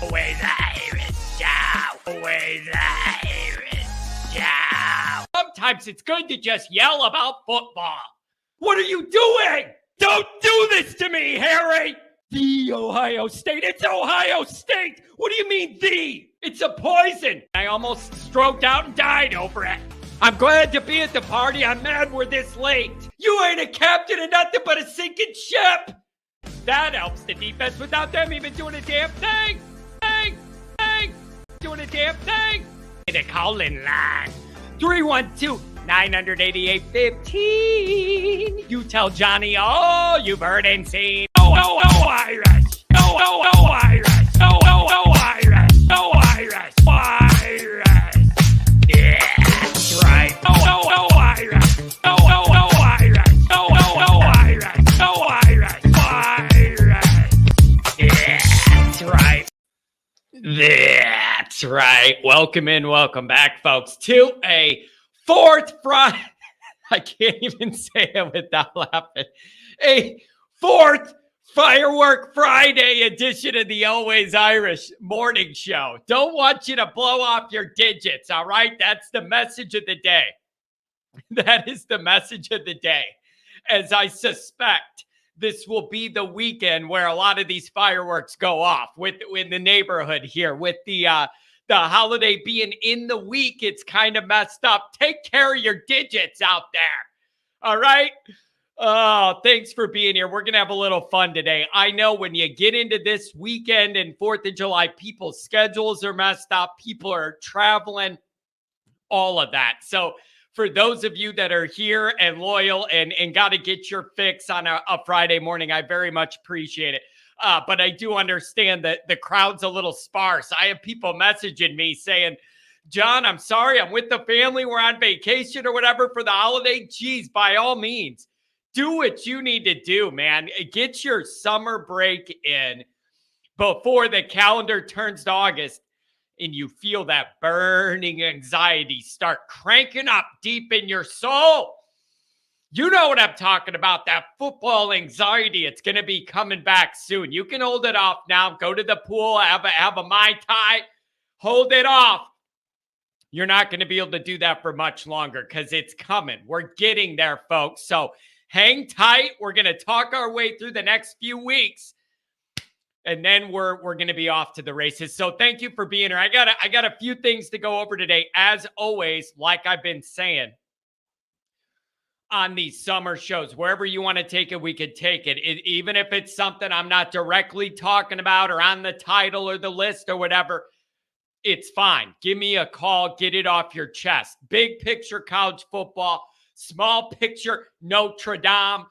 Always Irish Joe. Always Irish Joe. Sometimes it's good to just yell about football. What are you doing? Don't do this to me, Harry. The Ohio State. It's Ohio State. What do you mean the? It's a poison. I almost stroked out and died over it. I'm glad to be at the party. I'm mad we're this late. You ain't a captain of nothing but a sinking ship. That helps the defense without them even doing a damn thing. Doing a damn thing. The call-in line. 312-988-15. You tell Johnny all you've heard and seen. Oh, Irish. Oh, Irish. Oh, Irish. Oh, Irish. Irish. Yeah, that's right. Oh, Irish. Oh, Irish. Oh, Irish. Oh, Irish. Irish. Yeah, that's right. That's right. Welcome in, welcome back, folks, to a fourth Friday. I can't even say it without laughing. A fourth Firework Friday edition of the Always Irish Morning Show. Don't want you to blow off your digits, all right? That's the message of the day. That is the message of the day. As I suspect, this will be the weekend where a lot of these fireworks go off in the neighborhood here. With the holiday being in the week, it's kind of messed up. Take care of your digits out there. All right? Oh, thanks for being here. We're going to have a little fun today. I know when you get into this weekend and 4th of July, people's schedules are messed up. People are traveling, all of that. So for those of you that are here and loyal and got to get your fix on a Friday morning, I very much appreciate it. But I do understand that the crowd's a little sparse. I have people messaging me saying, John, I'm sorry, I'm with the family. We're on vacation or whatever for the holiday. Geez, by all means, do what you need to do, man. Get your summer break in before the calendar turns to August and you feel that burning anxiety start cranking up deep in your soul. You know what I'm talking about, that football anxiety. It's going to be coming back soon. You can hold it off now. Go to the pool, have a Mai Tai, hold it off. You're not going to be able to do that for much longer because it's coming. We're getting there, folks. So hang tight. We're going to talk our way through the next few weeks, and then we're going to be off to the races. So thank you for being here. I got a few things to go over today. As always, like I've been saying on these summer shows, wherever you want to take it, we could take it. Even if it's something I'm not directly talking about or on the title or the list or whatever, it's fine. Give me a call. Get it off your chest. Big picture college football, small picture Notre Dame,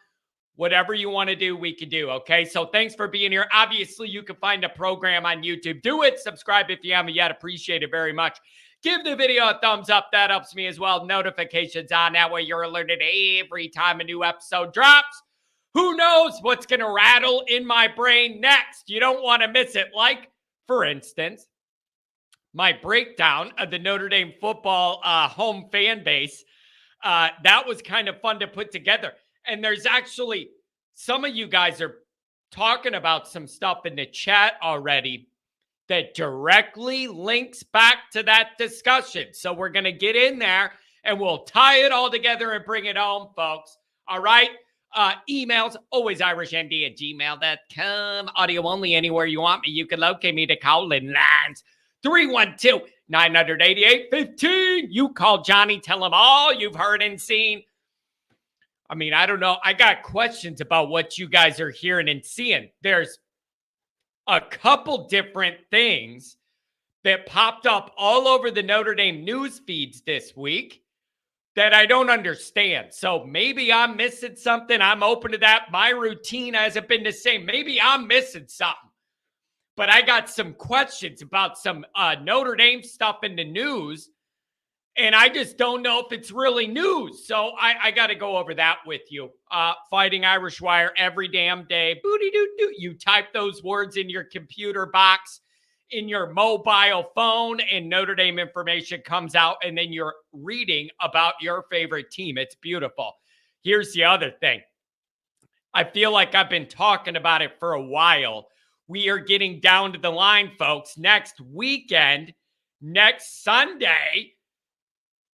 whatever you want to do, we can do, okay? So thanks for being here. Obviously, you can find a program on YouTube. Do it. Subscribe if you haven't yet. Appreciate it very much. Give the video a thumbs up. That helps me as well. Notifications on. That way you're alerted every time a new episode drops. Who knows what's going to rattle in my brain next? You don't want to miss it. Like, for instance, my breakdown of the Notre Dame football home fan base. That was kind of fun to put together. And there's actually some of you guys are talking about some stuff in the chat already that directly links back to that discussion. So we're going to get in there and we'll tie it all together and bring it home, folks. All right. Emails, alwaysirishmd@gmail.com. Audio only anywhere you want me. You can locate me to call-in lines. 312-988-15. You call Johnny, tell him all you've heard and seen. I mean, I don't know. I got questions about what you guys are hearing and seeing. There's a couple different things that popped up all over the Notre Dame news feeds this week that I don't understand. So maybe I'm missing something. I'm open to that. My routine hasn't been the same. Maybe I'm missing something. But I got some questions about some Notre Dame stuff in the news, and I just don't know if it's really news. So I got to go over that with you. Fighting Irish Wire every damn day. Booty-doo-doo. You type those words in your computer box, in your mobile phone, and Notre Dame information comes out, and then you're reading about your favorite team. It's beautiful. Here's the other thing. I feel like I've been talking about it for a while. We are getting down to the line, folks. Next weekend, next Sunday,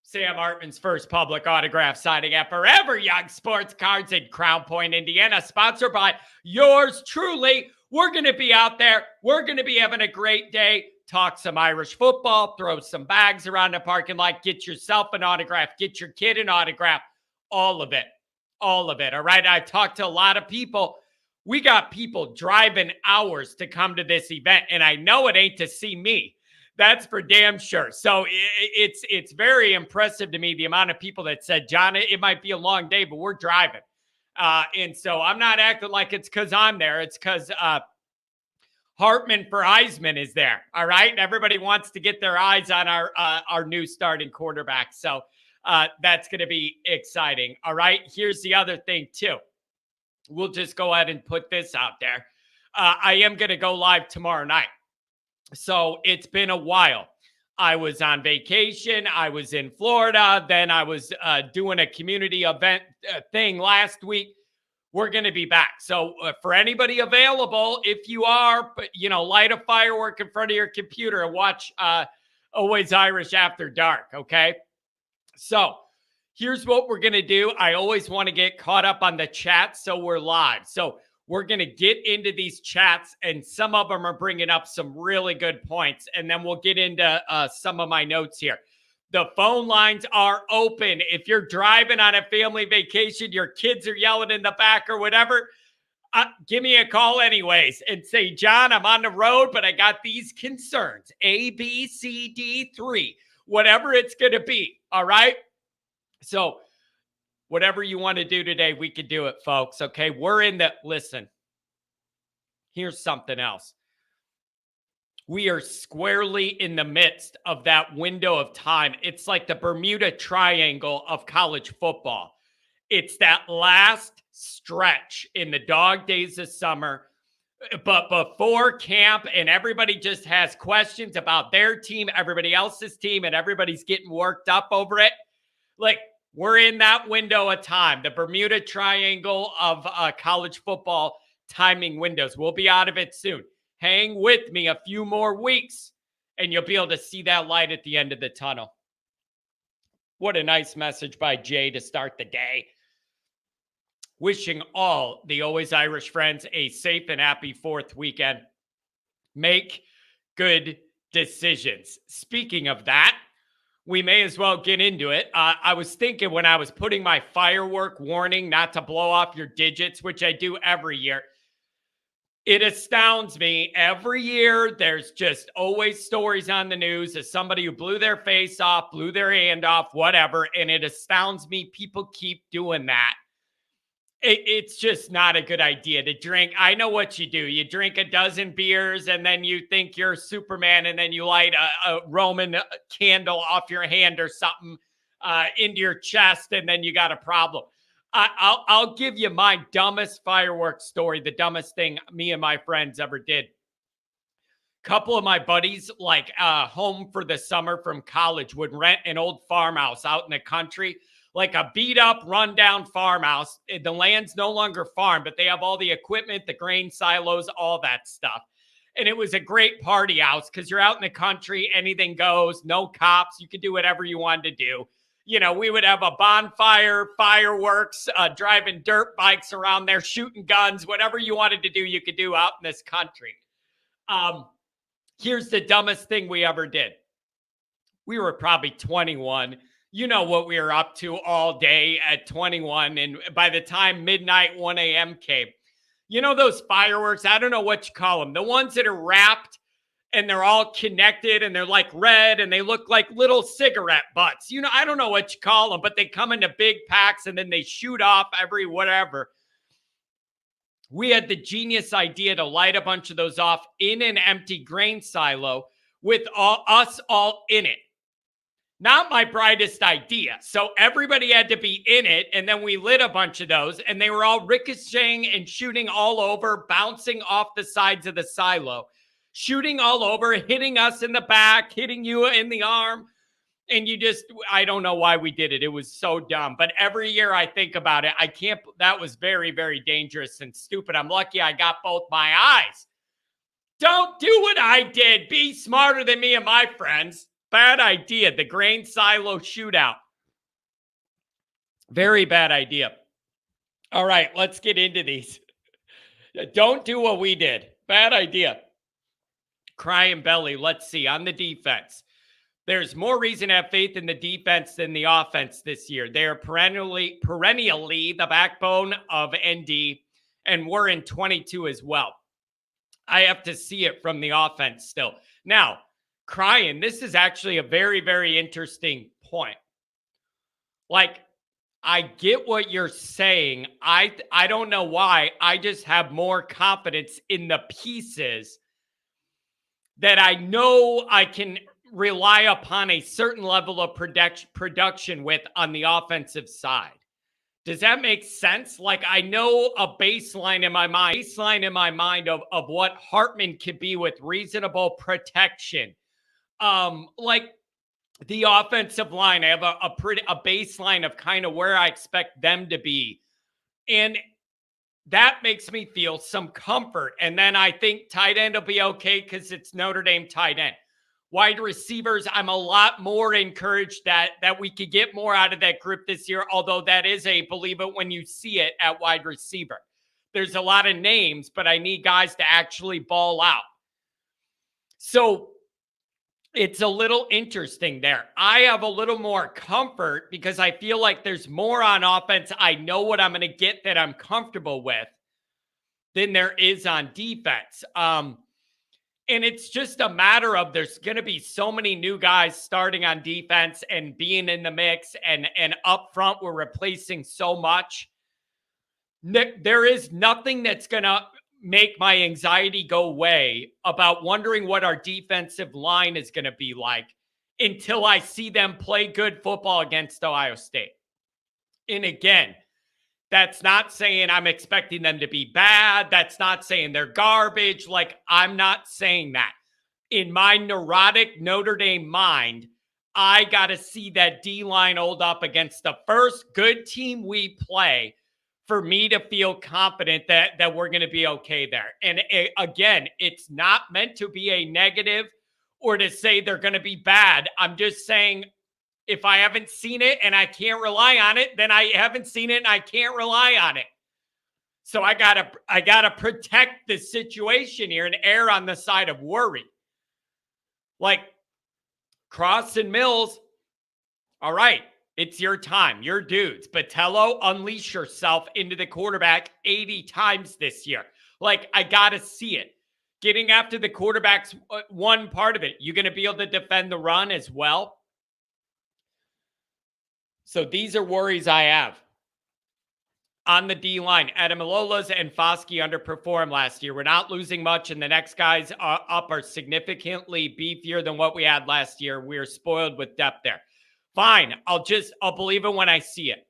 Sam Hartman's first public autograph signing at Forever Young Sports Cards in Crown Point, Indiana, sponsored by yours truly. We're going to be out there. We're going to be having a great day. Talk some Irish football, throw some bags around the parking lot, get yourself an autograph, get your kid an autograph, all of it. All of it, all right? I've talked to a lot of people. We got people driving hours to come to this event, and I know it ain't to see me. That's for damn sure. So it's very impressive to me, the amount of people that said, John, it might be a long day, but we're driving. And so I'm not acting like it's because I'm there. It's because Hartman for Heisman is there, all right? And everybody wants to get their eyes on our new starting quarterback. So that's going to be exciting, all right? Here's the other thing, too. We'll just go ahead and put this out there. I am going to go live tomorrow night. So it's been a while. I was on vacation. I was in Florida. Then I was doing a community event thing last week. We're going to be back. So for anybody available, if you are, light a firework in front of your computer and watch Always Irish After Dark, okay? So here's what we're going to do. I always want to get caught up on the chat, so we're live. So we're going to get into these chats, and some of them are bringing up some really good points, and then we'll get into some of my notes here. The phone lines are open. If you're driving on a family vacation, your kids are yelling in the back or whatever, give me a call anyways and say, John, I'm on the road, but I got these concerns. A, B, C, D, 3, whatever it's going to be, all right? So whatever you want to do today, we can do it, folks. Okay, listen, here's something else. We are squarely in the midst of that window of time. It's like the Bermuda Triangle of college football. It's that last stretch in the dog days of summer, but before camp, and everybody just has questions about their team, everybody else's team, and everybody's getting worked up over it. Like, we're in that window of time, the Bermuda Triangle of college football timing windows. We'll be out of it soon. Hang with me a few more weeks, and you'll be able to see that light at the end of the tunnel. What a nice message by Jay to start the day. Wishing all the Always Irish friends a safe and happy 4th weekend. Make good decisions. Speaking of that, we may as well get into it. I was thinking when I was putting my firework warning not to blow off your digits, which I do every year, it astounds me. Every year, there's just always stories on the news of somebody who blew their face off, blew their hand off, whatever, and it astounds me. People keep doing that. It's just not a good idea to drink. I know what you do. You drink a dozen beers and then you think you're Superman and then you light a Roman candle off your hand or something into your chest and then you got a problem. I'll give you my dumbest fireworks story, the dumbest thing me and my friends ever did. Couple of my buddies, home for the summer from college, would rent an old farmhouse out in the country, like a beat up, rundown farmhouse. The land's no longer farm, but they have all the equipment, the grain silos, all that stuff. And it was a great party house because you're out in the country, anything goes, no cops. You could do whatever you wanted to do. We would have a bonfire, fireworks, driving dirt bikes around there, shooting guns, whatever you wanted to do, you could do out in this country. Here's the dumbest thing we ever did. We were probably 21. You know what we were up to all day at 21. And by the time midnight, 1 a.m. came, those fireworks, I don't know what you call them, the ones that are wrapped and they're all connected and they're like red and they look like little cigarette butts. I don't know what you call them, but they come into big packs and then they shoot off every whatever. We had the genius idea to light a bunch of those off in an empty grain silo with us all in it. Not my brightest idea. So everybody had to be in it. And then we lit a bunch of those and they were all ricocheting and shooting all over, bouncing off the sides of the silo, shooting all over, hitting us in the back, hitting you in the arm. And I don't know why we did it. It was so dumb. But every year I think about it, that was very, very dangerous and stupid. I'm lucky I got both my eyes do what I did. Be smarter than me and my friends. Bad idea. The grain silo shootout. Very bad idea. All right, let's get into these. Don't do what we did. Bad idea. Crying belly. Let's see. On the defense, there's more reason to have faith in the defense than the offense this year. They are perennially the backbone of ND, and we're in 22 as well. I have to see it from the offense still. Now, crying, this is actually a very, very interesting point. Like, I get what you're saying. I don't know why. I just have more confidence in the pieces that I know I can rely upon a certain level of production with on the offensive side. Does that make sense? Like, I know a baseline in my mind of what Hartman could be with reasonable protection. Like the offensive line, I have a baseline of kind of where I expect them to be. And that makes me feel some comfort. And then I think tight end will be okay because it's Notre Dame tight end. Wide receivers, I'm a lot more encouraged that we could get more out of that group this year, although that is a believe it when you see it at wide receiver. There's a lot of names, but I need guys to actually ball out. So it's a little interesting there. I have a little more comfort because I feel like there's more on offense. I know what I'm going to get that I'm comfortable with than there is on defense. And it's just a matter of there's going to be so many new guys starting on defense and being in the mix, and up front we're replacing so much. There is nothing that's going to make my anxiety go away about wondering what our defensive line is going to be like until I see them play good football against Ohio State. And again, that's not saying I'm expecting them to be bad. That's not saying they're garbage. Like, I'm not saying that. In my neurotic Notre Dame mind, I got to see that D-line hold up against the first good team we play for me to feel confident that we're going to be okay there. And again, it's not meant to be a negative or to say they're going to be bad. I'm just saying, if I haven't seen it and I can't rely on it, then I haven't seen it and I can't rely on it. So I gotta protect the situation here and err on the side of worry. Like Cross and Mills, all right, it's your time, your dudes. Botello, unleash yourself into the quarterback 80 times this year. Like, I gotta see it. Getting after the quarterback's one part of it. You gonna be able to defend the run as well? So these are worries I have. On the D-line, Adamalolas and Foskey underperformed last year. We're not losing much, and the next guys up are significantly beefier than what we had last year. We're spoiled with depth there. Fine. I'll believe it when I see it.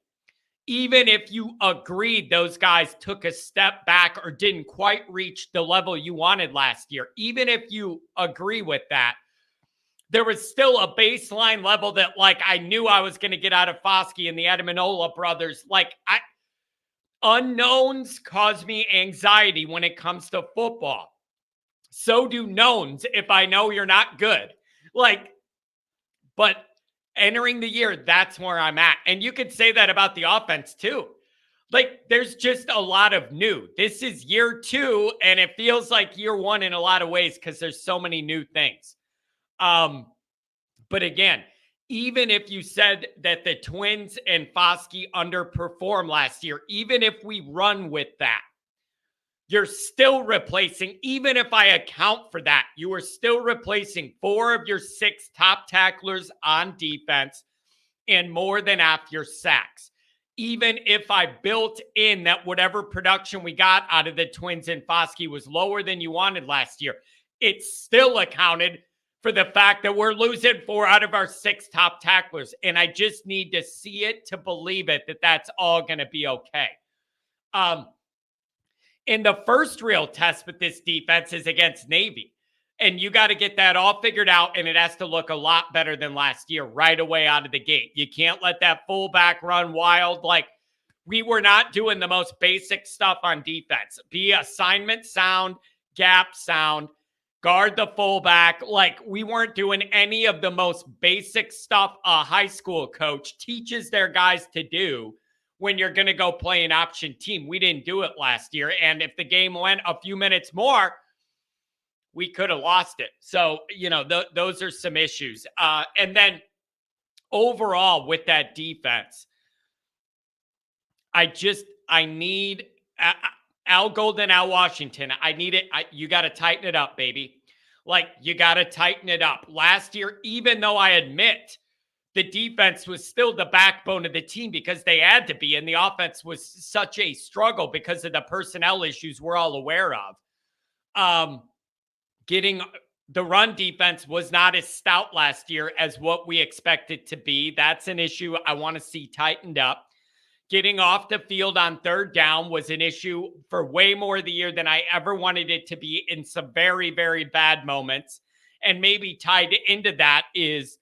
Even if you agreed those guys took a step back or didn't quite reach the level you wanted last year, even if you agree with that, there was still a baseline level that, like, I knew I was going to get out of Foskey and the Adamanola brothers. Like, unknowns cause me anxiety when it comes to football. So do knowns if I know you're not good. Like, but entering the year, that's where I'm at. And you could say that about the offense too. Like, there's just a lot of new. This is year 2, and it feels like year 1 in a lot of ways because there's so many new things. But again, even if you said that the Twins and Foskey underperformed last year, even if we run with that, you're still replacing, even if I account for that, you are still replacing 4 of your 6 top tacklers on defense and more than half your sacks. Even if I built in that whatever production we got out of the Twins and Foskey was lower than you wanted last year, it's still accounted for the fact that we're losing 4 out of our 6 top tacklers. And I just need to see it to believe it, that that's all going to be okay. And the first real test with this defense is against Navy. And you got to get that all figured out, and it has to look a lot better than last year right away out of the gate. You can't let that fullback run wild. Like, we were not doing the most basic stuff on defense. Be assignment sound, gap sound, guard the fullback. Like, we weren't doing any of the most basic stuff a high school coach teaches their guys to do when you're going to go play an option team. We didn't do it last year. And if the game went a few minutes more, we could have lost it. So, those are some issues. And then overall with that defense, I need Al Golden, Al Washington. I need it. You got to tighten it up, baby. Like, you got to tighten it up. Last year, even though I admit the defense was still the backbone of the team because they had to be, and the offense was such a struggle because of the personnel issues we're all aware of. Getting the run defense was not as stout last year as what we expected to be. That's an issue I want to see tightened up. Getting off the field on third down was an issue for way more of the year than I ever wanted it to be in some very, very bad moments. And maybe tied into that is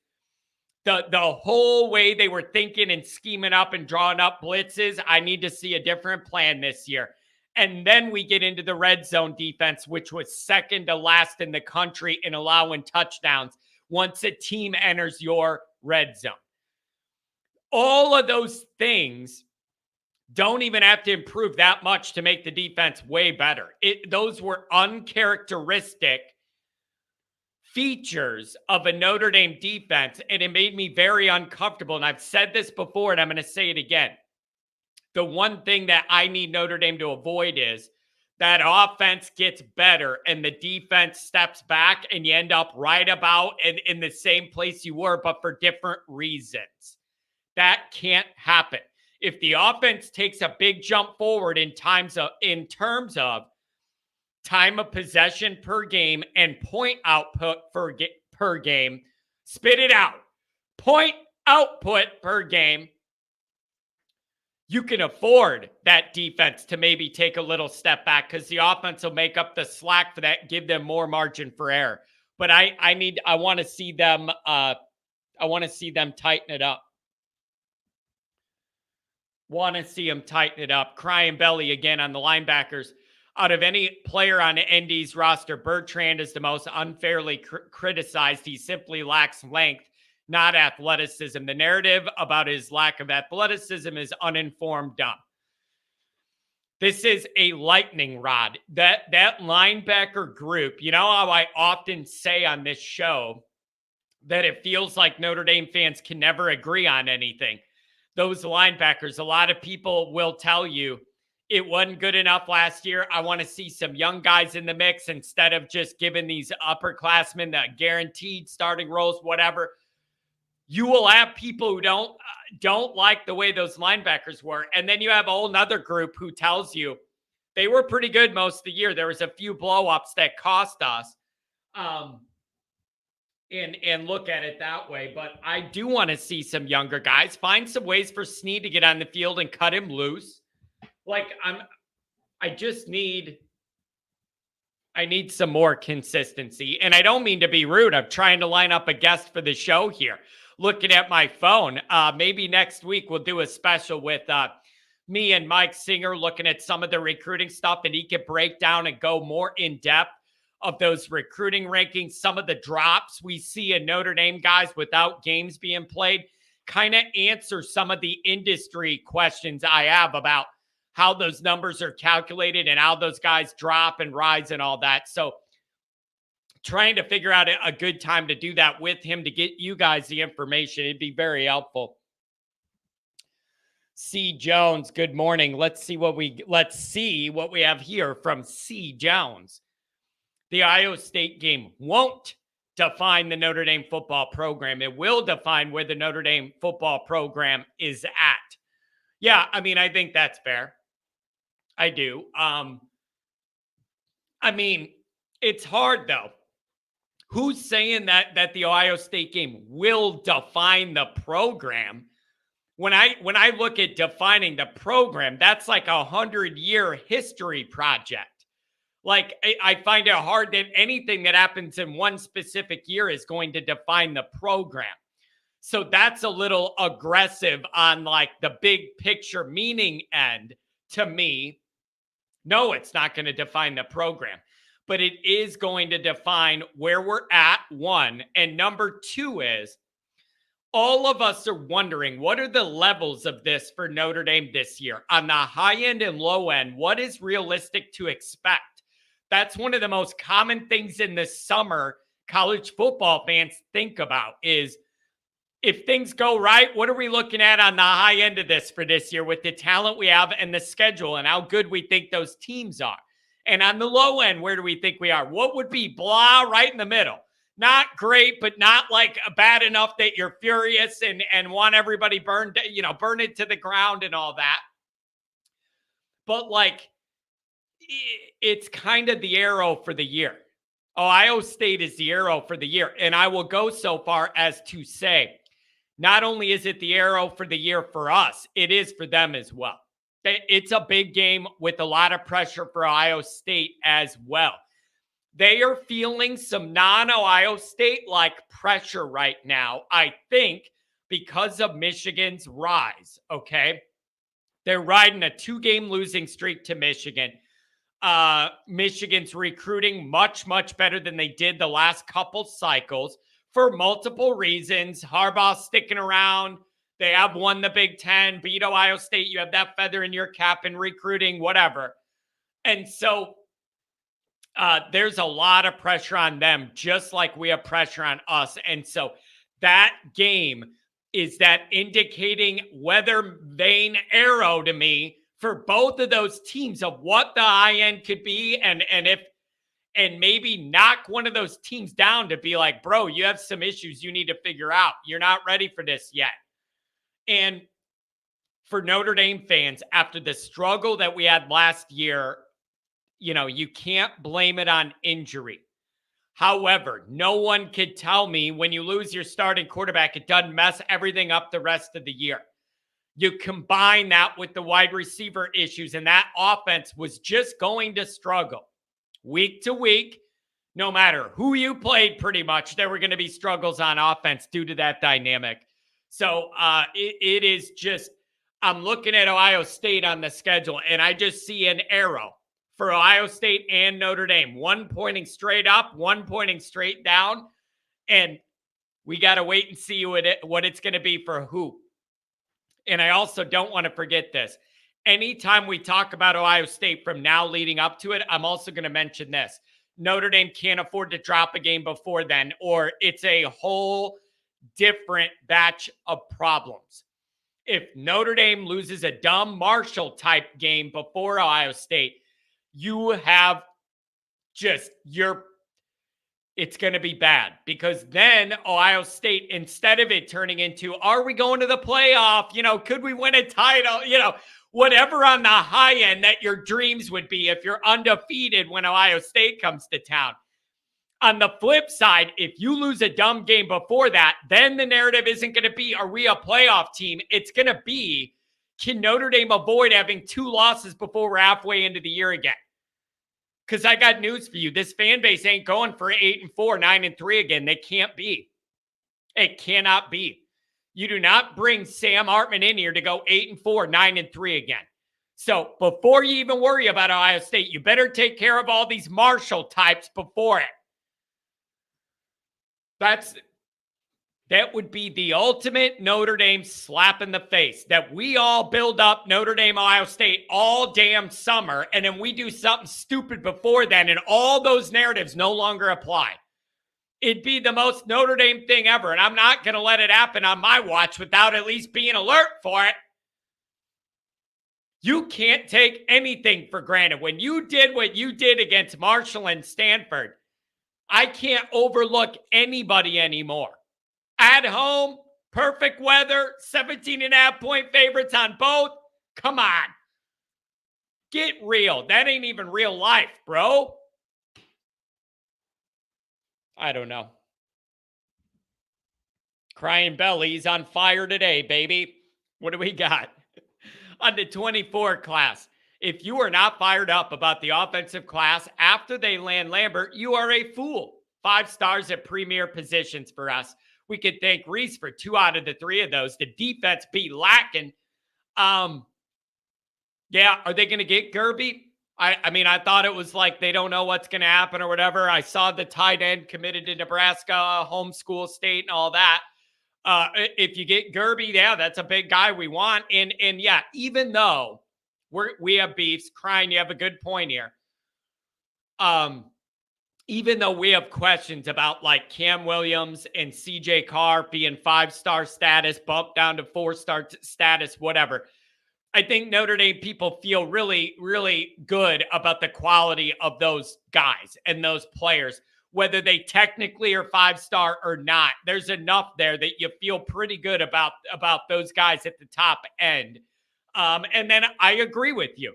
the whole way they were thinking and scheming up and drawing up blitzes. I need to see a different plan this year. And then we get into the red zone defense, which was second to last in the country in allowing touchdowns once a team enters your red zone. All of those things don't even have to improve that much to make the defense way better. Those were uncharacteristic features of a Notre Dame defense, and it made me very uncomfortable. And I've said this before, and I'm going to say it again. The one thing that I need Notre Dame to avoid is that offense gets better and the defense steps back and you end up right about in the same place you were, but for different reasons. That can't happen. If the offense takes a big jump forward in terms of time of possession per game and point output per game, spit it out. Point output per game. You can afford that defense to maybe take a little step back because the offense will make up the slack for that, give them more margin for error. But I want to see them tighten it up. Want to see them tighten it up. Crying belly again on the linebackers. Out of any player on ND's roster, Bertrand is the most unfairly criticized. He simply lacks length, not athleticism. The narrative about his lack of athleticism is uninformed dumb. This is a lightning rod. That linebacker group, you know how I often say on this show that it feels like Notre Dame fans can never agree on anything. Those linebackers, a lot of people will tell you it wasn't good enough last year. I want to see some young guys in the mix instead of just giving these upperclassmen the guaranteed starting roles, whatever. You will have people who don't like the way those linebackers were. And then you have a whole nother group who tells you they were pretty good most of the year. There was a few blow-ups that cost us. And look at it that way. But I do want to see some younger guys. Find some ways for Snead to get on the field and cut him loose. Like, I need some more consistency. And I don't mean to be rude. I'm trying to line up a guest for the show here. Looking at my phone. Maybe next week we'll do a special with me and Mike Singer looking at some of the recruiting stuff, and he could break down and go more in depth of those recruiting rankings, some of the drops we see in Notre Dame guys without games being played, kind of answer some of the industry questions I have about how those numbers are calculated and how those guys drop and rise and all that. So trying to figure out a good time to do that with him to get you guys the information. It'd be very helpful. C. Jones, good morning. Let's see what we have here from C. Jones. The Iowa State game won't define the Notre Dame football program. It will define where the Notre Dame football program is at. Yeah, I mean, I think that's fair. I do. I mean, it's hard though. Who's saying that the Ohio State game will define the program? When I look at defining the program, that's like a 100-year history project. Like, I find it hard that anything that happens in one specific year is going to define the program. So that's a little aggressive on like the big picture meaning end to me. No, it's not going to define the program. but it is going to define where we're at, one. And number two is all of us are wondering, what are the levels of this for Notre Dame this year? On the high end and low end, what is realistic to expect? That's one of the most common things in the summer college football fans think about is, if things go right, what are we looking at on the high end of this for this year with the talent we have and the schedule and how good we think those teams are? And on the low end, where do we think we are? What would be blah right in the middle? Not great, but not like bad enough that you're furious and want everybody burned, burn it to the ground and all that. But like, it's kind of the arrow for the year. Ohio State is the arrow for the year. And I will go so far as to say, not only is it the arrow for the year for us, it is for them as well. It's a big game with a lot of pressure for Ohio State as well. They are feeling some non-Ohio State-like pressure right now, I think, because of Michigan's rise, okay? They're riding a 2-game losing streak to Michigan. Michigan's recruiting much, much better than they did the last couple cycles for multiple reasons. Harbaugh sticking around. They have won the Big Ten, beat Ohio State. You have that feather in your cap in recruiting, whatever. And so there's a lot of pressure on them, just like we have pressure on us. And so that game is that indicating weather vane arrow to me for both of those teams of what the high end could be and maybe knock one of those teams down to be like, bro, you have some issues you need to figure out. You're not ready for this yet. And for Notre Dame fans, after the struggle that we had last year, you can't blame it on injury. However, no one could tell me when you lose your starting quarterback, it doesn't mess everything up the rest of the year. You combine that with the wide receiver issues, and that offense was just going to struggle week to week. No matter who you played, pretty much, there were going to be struggles on offense due to that dynamic. So it is just, I'm looking at Ohio State on the schedule, and I just see an arrow for Ohio State and Notre Dame. One pointing straight up, one pointing straight down. And we got to wait and see what it's going to be for who. And I also don't want to forget this. Anytime we talk about Ohio State from now leading up to it, I'm also going to mention this. Notre Dame can't afford to drop a game before then, or it's a whole different batch of problems. If Notre Dame loses a dumb Marshall type game before Ohio State, you have it's going to be bad, because then Ohio State, instead of it turning into, are we going to the playoff? Could we win a title? Whatever on the high end that your dreams would be if you're undefeated when Ohio State comes to town. On the flip side, if you lose a dumb game before that, then the narrative isn't going to be, are we a playoff team? It's going to be, can Notre Dame avoid having 2 losses before we're halfway into the year again? Because I got news for you. This fan base ain't going for 8-4, 9-3 again. They can't be. It cannot be. You do not bring Sam Hartman in here to go 8-4, 9-3 again. So before you even worry about Ohio State, you better take care of all these Marshall types before it. That would be the ultimate Notre Dame slap in the face, that we all build up Notre Dame, Ohio State all damn summer, and then we do something stupid before then, and all those narratives no longer apply. It'd be the most Notre Dame thing ever, and I'm not going to let it happen on my watch without at least being alert for it. You can't take anything for granted. When you did what you did against Marshall and Stanford, I can't overlook anybody anymore. At home, perfect weather, 17.5-point favorites on both. Come on. Get real. That ain't even real life, bro. I don't know. Crying Belly's on fire today, baby. What do we got? On the 24 class. If you are not fired up about the offensive class after they land Lambert, you are a fool. 5 stars at premier positions for us. We could thank Reese for 2 out of the 3 of those. The defense be lacking. Yeah, are they going to get Gerby? I mean, I thought it was like they don't know what's going to happen or whatever. I saw the tight end committed to Nebraska, homeschool state, and all that. If you get Gerby, yeah, that's a big guy we want. And yeah, even though we have beefs, Crying, you have a good point here. Even though we have questions about like Cam Williams and CJ Carr being 5-star status, bumped down to 4-star status, whatever. I think Notre Dame people feel really, really good about the quality of those guys and those players, whether they technically are 5-star or not. There's enough there that you feel pretty good about those guys at the top end. And then I agree with you.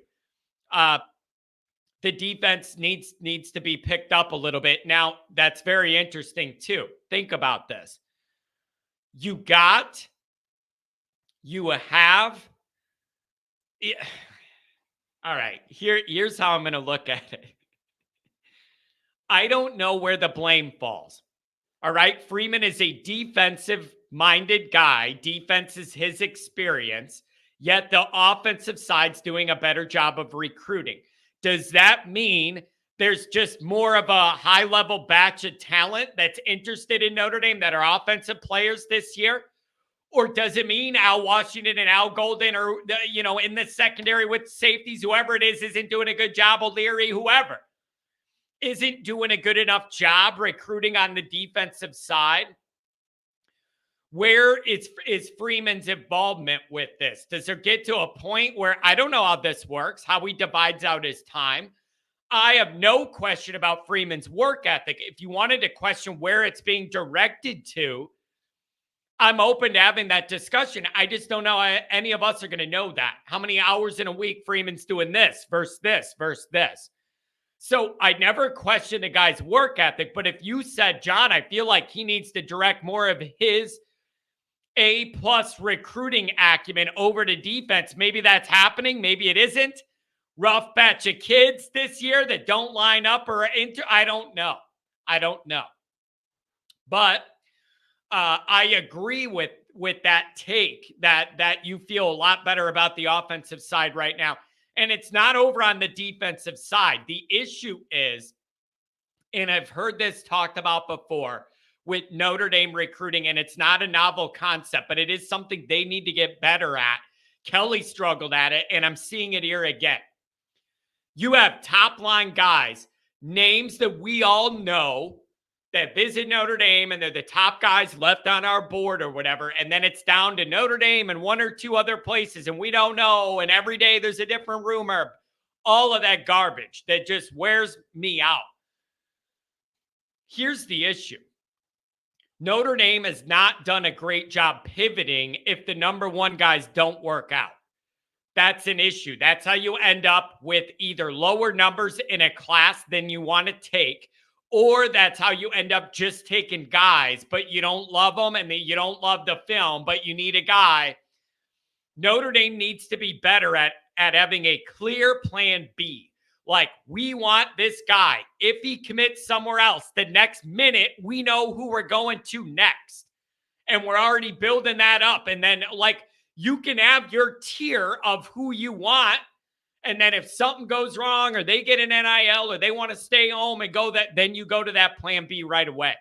The defense needs to be picked up a little bit. Now, that's very interesting too. Think about this. You have. Yeah. All right. Here's how I'm going to look at it. I don't know where the blame falls. All right. Freeman is a defensive-minded guy. Defense is his experience. Yet the offensive side's doing a better job of recruiting. Does that mean there's just more of a high-level batch of talent that's interested in Notre Dame that are offensive players this year? Or does it mean Al Washington and Al Golden or, in the secondary with safeties, whoever it is, isn't doing a good job, O'Leary, whoever, isn't doing a good enough job recruiting on the defensive side? Where is Freeman's involvement with this? Does there get to a point where I don't know how this works, how he divides out his time? I have no question about Freeman's work ethic. If you wanted to question where it's being directed to, I'm open to having that discussion. I just don't know how any of us are going to know that. How many hours in a week Freeman's doing this versus this versus this. So I never question the guy's work ethic. But if you said, John, I feel like he needs to direct more of his A-plus recruiting acumen over to defense, maybe that's happening. Maybe it isn't. Rough batch of kids this year that don't line up or I don't know. But I agree with that take that you feel a lot better about the offensive side right now. And it's not over on the defensive side. The issue is, and I've heard this talked about before with Notre Dame recruiting, and it's not a novel concept, but it is something they need to get better at. Kelly struggled at it, and I'm seeing it here again. You have top-line guys, names that we all know, that visit Notre Dame and they're the top guys left on our board or whatever. And then it's down to Notre Dame and one or two other places and we don't know. And every day there's a different rumor. All of that garbage that just wears me out. Here's the issue. Notre Dame has not done a great job pivoting if the number one guys don't work out. That's an issue. That's how you end up with either lower numbers in a class than you want to take, or that's how you end up just taking guys, but you don't love them and you don't love the film, but you need a guy. Notre Dame needs to be better at having a clear plan B. Like, we want this guy. If he commits somewhere else, the next minute, we know who we're going to next. And we're already building that up. And then, like, you can have your tier of who you want. And then if something goes wrong or they get an NIL or they want to stay home and go that, then you go to that plan B right away.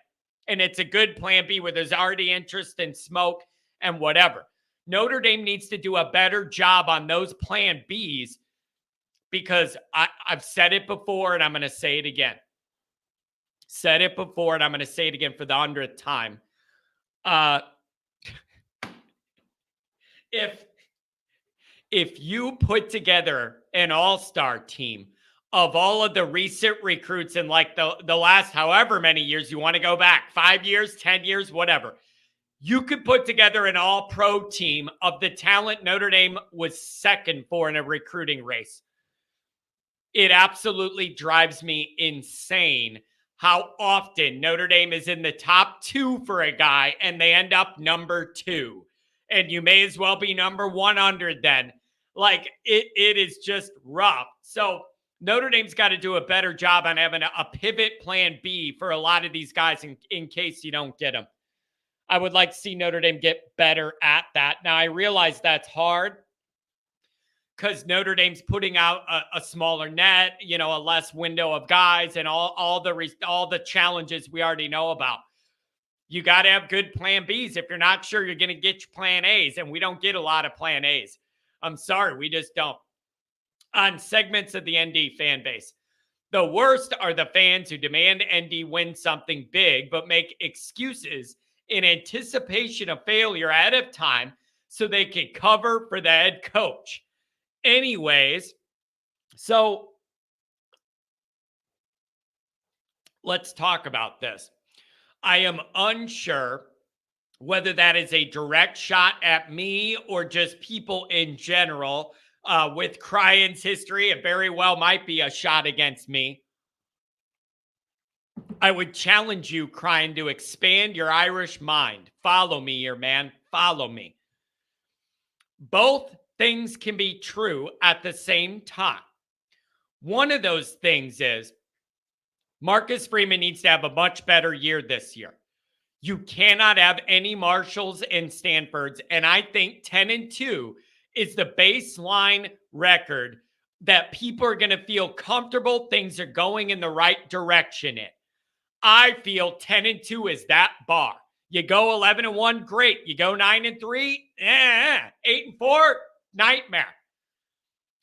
And it's a good plan B where there's already interest and smoke and whatever. Notre Dame needs to do a better job on those plan Bs because I've said it before and I'm going to say it again. Said it before and I'm going to say it again for the 100th time. If you put together an all-star team of all of the recent recruits in like the last however many years you want to go back, 5 years, 10 years, whatever, you could put together an all-pro team of the talent Notre Dame was second for in a recruiting race. It absolutely drives me insane how often Notre Dame is in the top 2 for a guy and they end up number 2. And you may as well be number 100 then. Like, it is just rough. So Notre Dame's got to do a better job on having a pivot plan B for a lot of these guys in case you don't get them. I would like to see Notre Dame get better at that. Now, I realize that's hard because Notre Dame's putting out a smaller net, a less window of guys, and all the challenges we already know about. You got to have good plan Bs if you're not sure you're going to get your plan As, and we don't get a lot of plan As. I'm sorry, we just don't. On segments of the ND fan base, the worst are the fans who demand ND win something big but make excuses in anticipation of failure ahead of time so they can cover for the head coach. Anyways, so let's talk about this. I am unsure whether that is a direct shot at me or just people in general. With Cryan's history, it very well might be a shot against me. I would challenge you, Cryan, to expand your Irish mind. Follow me here, man. Follow me. Both things can be true at the same time. One of those things is Marcus Freeman needs to have a much better year this year. You cannot have any Marshalls and Stanfords, and I think 10-2 is the baseline record that people are going to feel comfortable things are going in the right direction in. I feel 10-2 is that bar. You go 11-1, great. You go 9-3, 8-4, nightmare.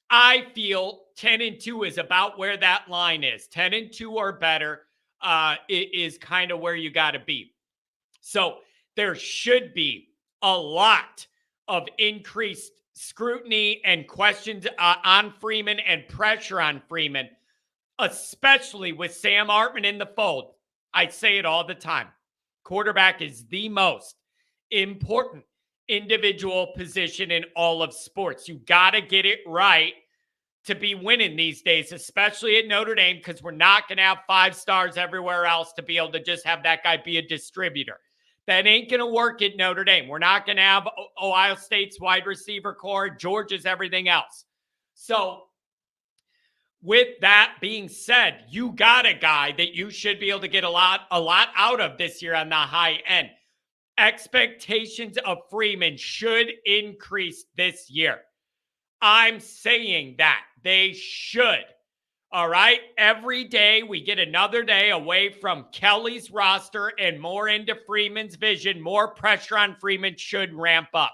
I feel 10-2 is about where that line is. 10-2 or better is kind of where you got to be. So there should be a lot of increased scrutiny and questions on Freeman and pressure on Freeman, especially with Sam Hartman in the fold. I say it all the time. Quarterback is the most important individual position in all of sports. You got to get it right to be winning these days, especially at Notre Dame, because we're not going to have 5 stars everywhere else to be able to just have that guy be a distributor. That ain't going to work at Notre Dame. We're not going to have Ohio State's wide receiver core, Georgia's everything else. So with that being said, you got a guy that you should be able to get a lot out of this year on the high end. Expectations of Freeman should increase this year. I'm saying that they should. All right. Every day we get another day away from Kelly's roster and more into Freeman's vision. More pressure on Freeman should ramp up.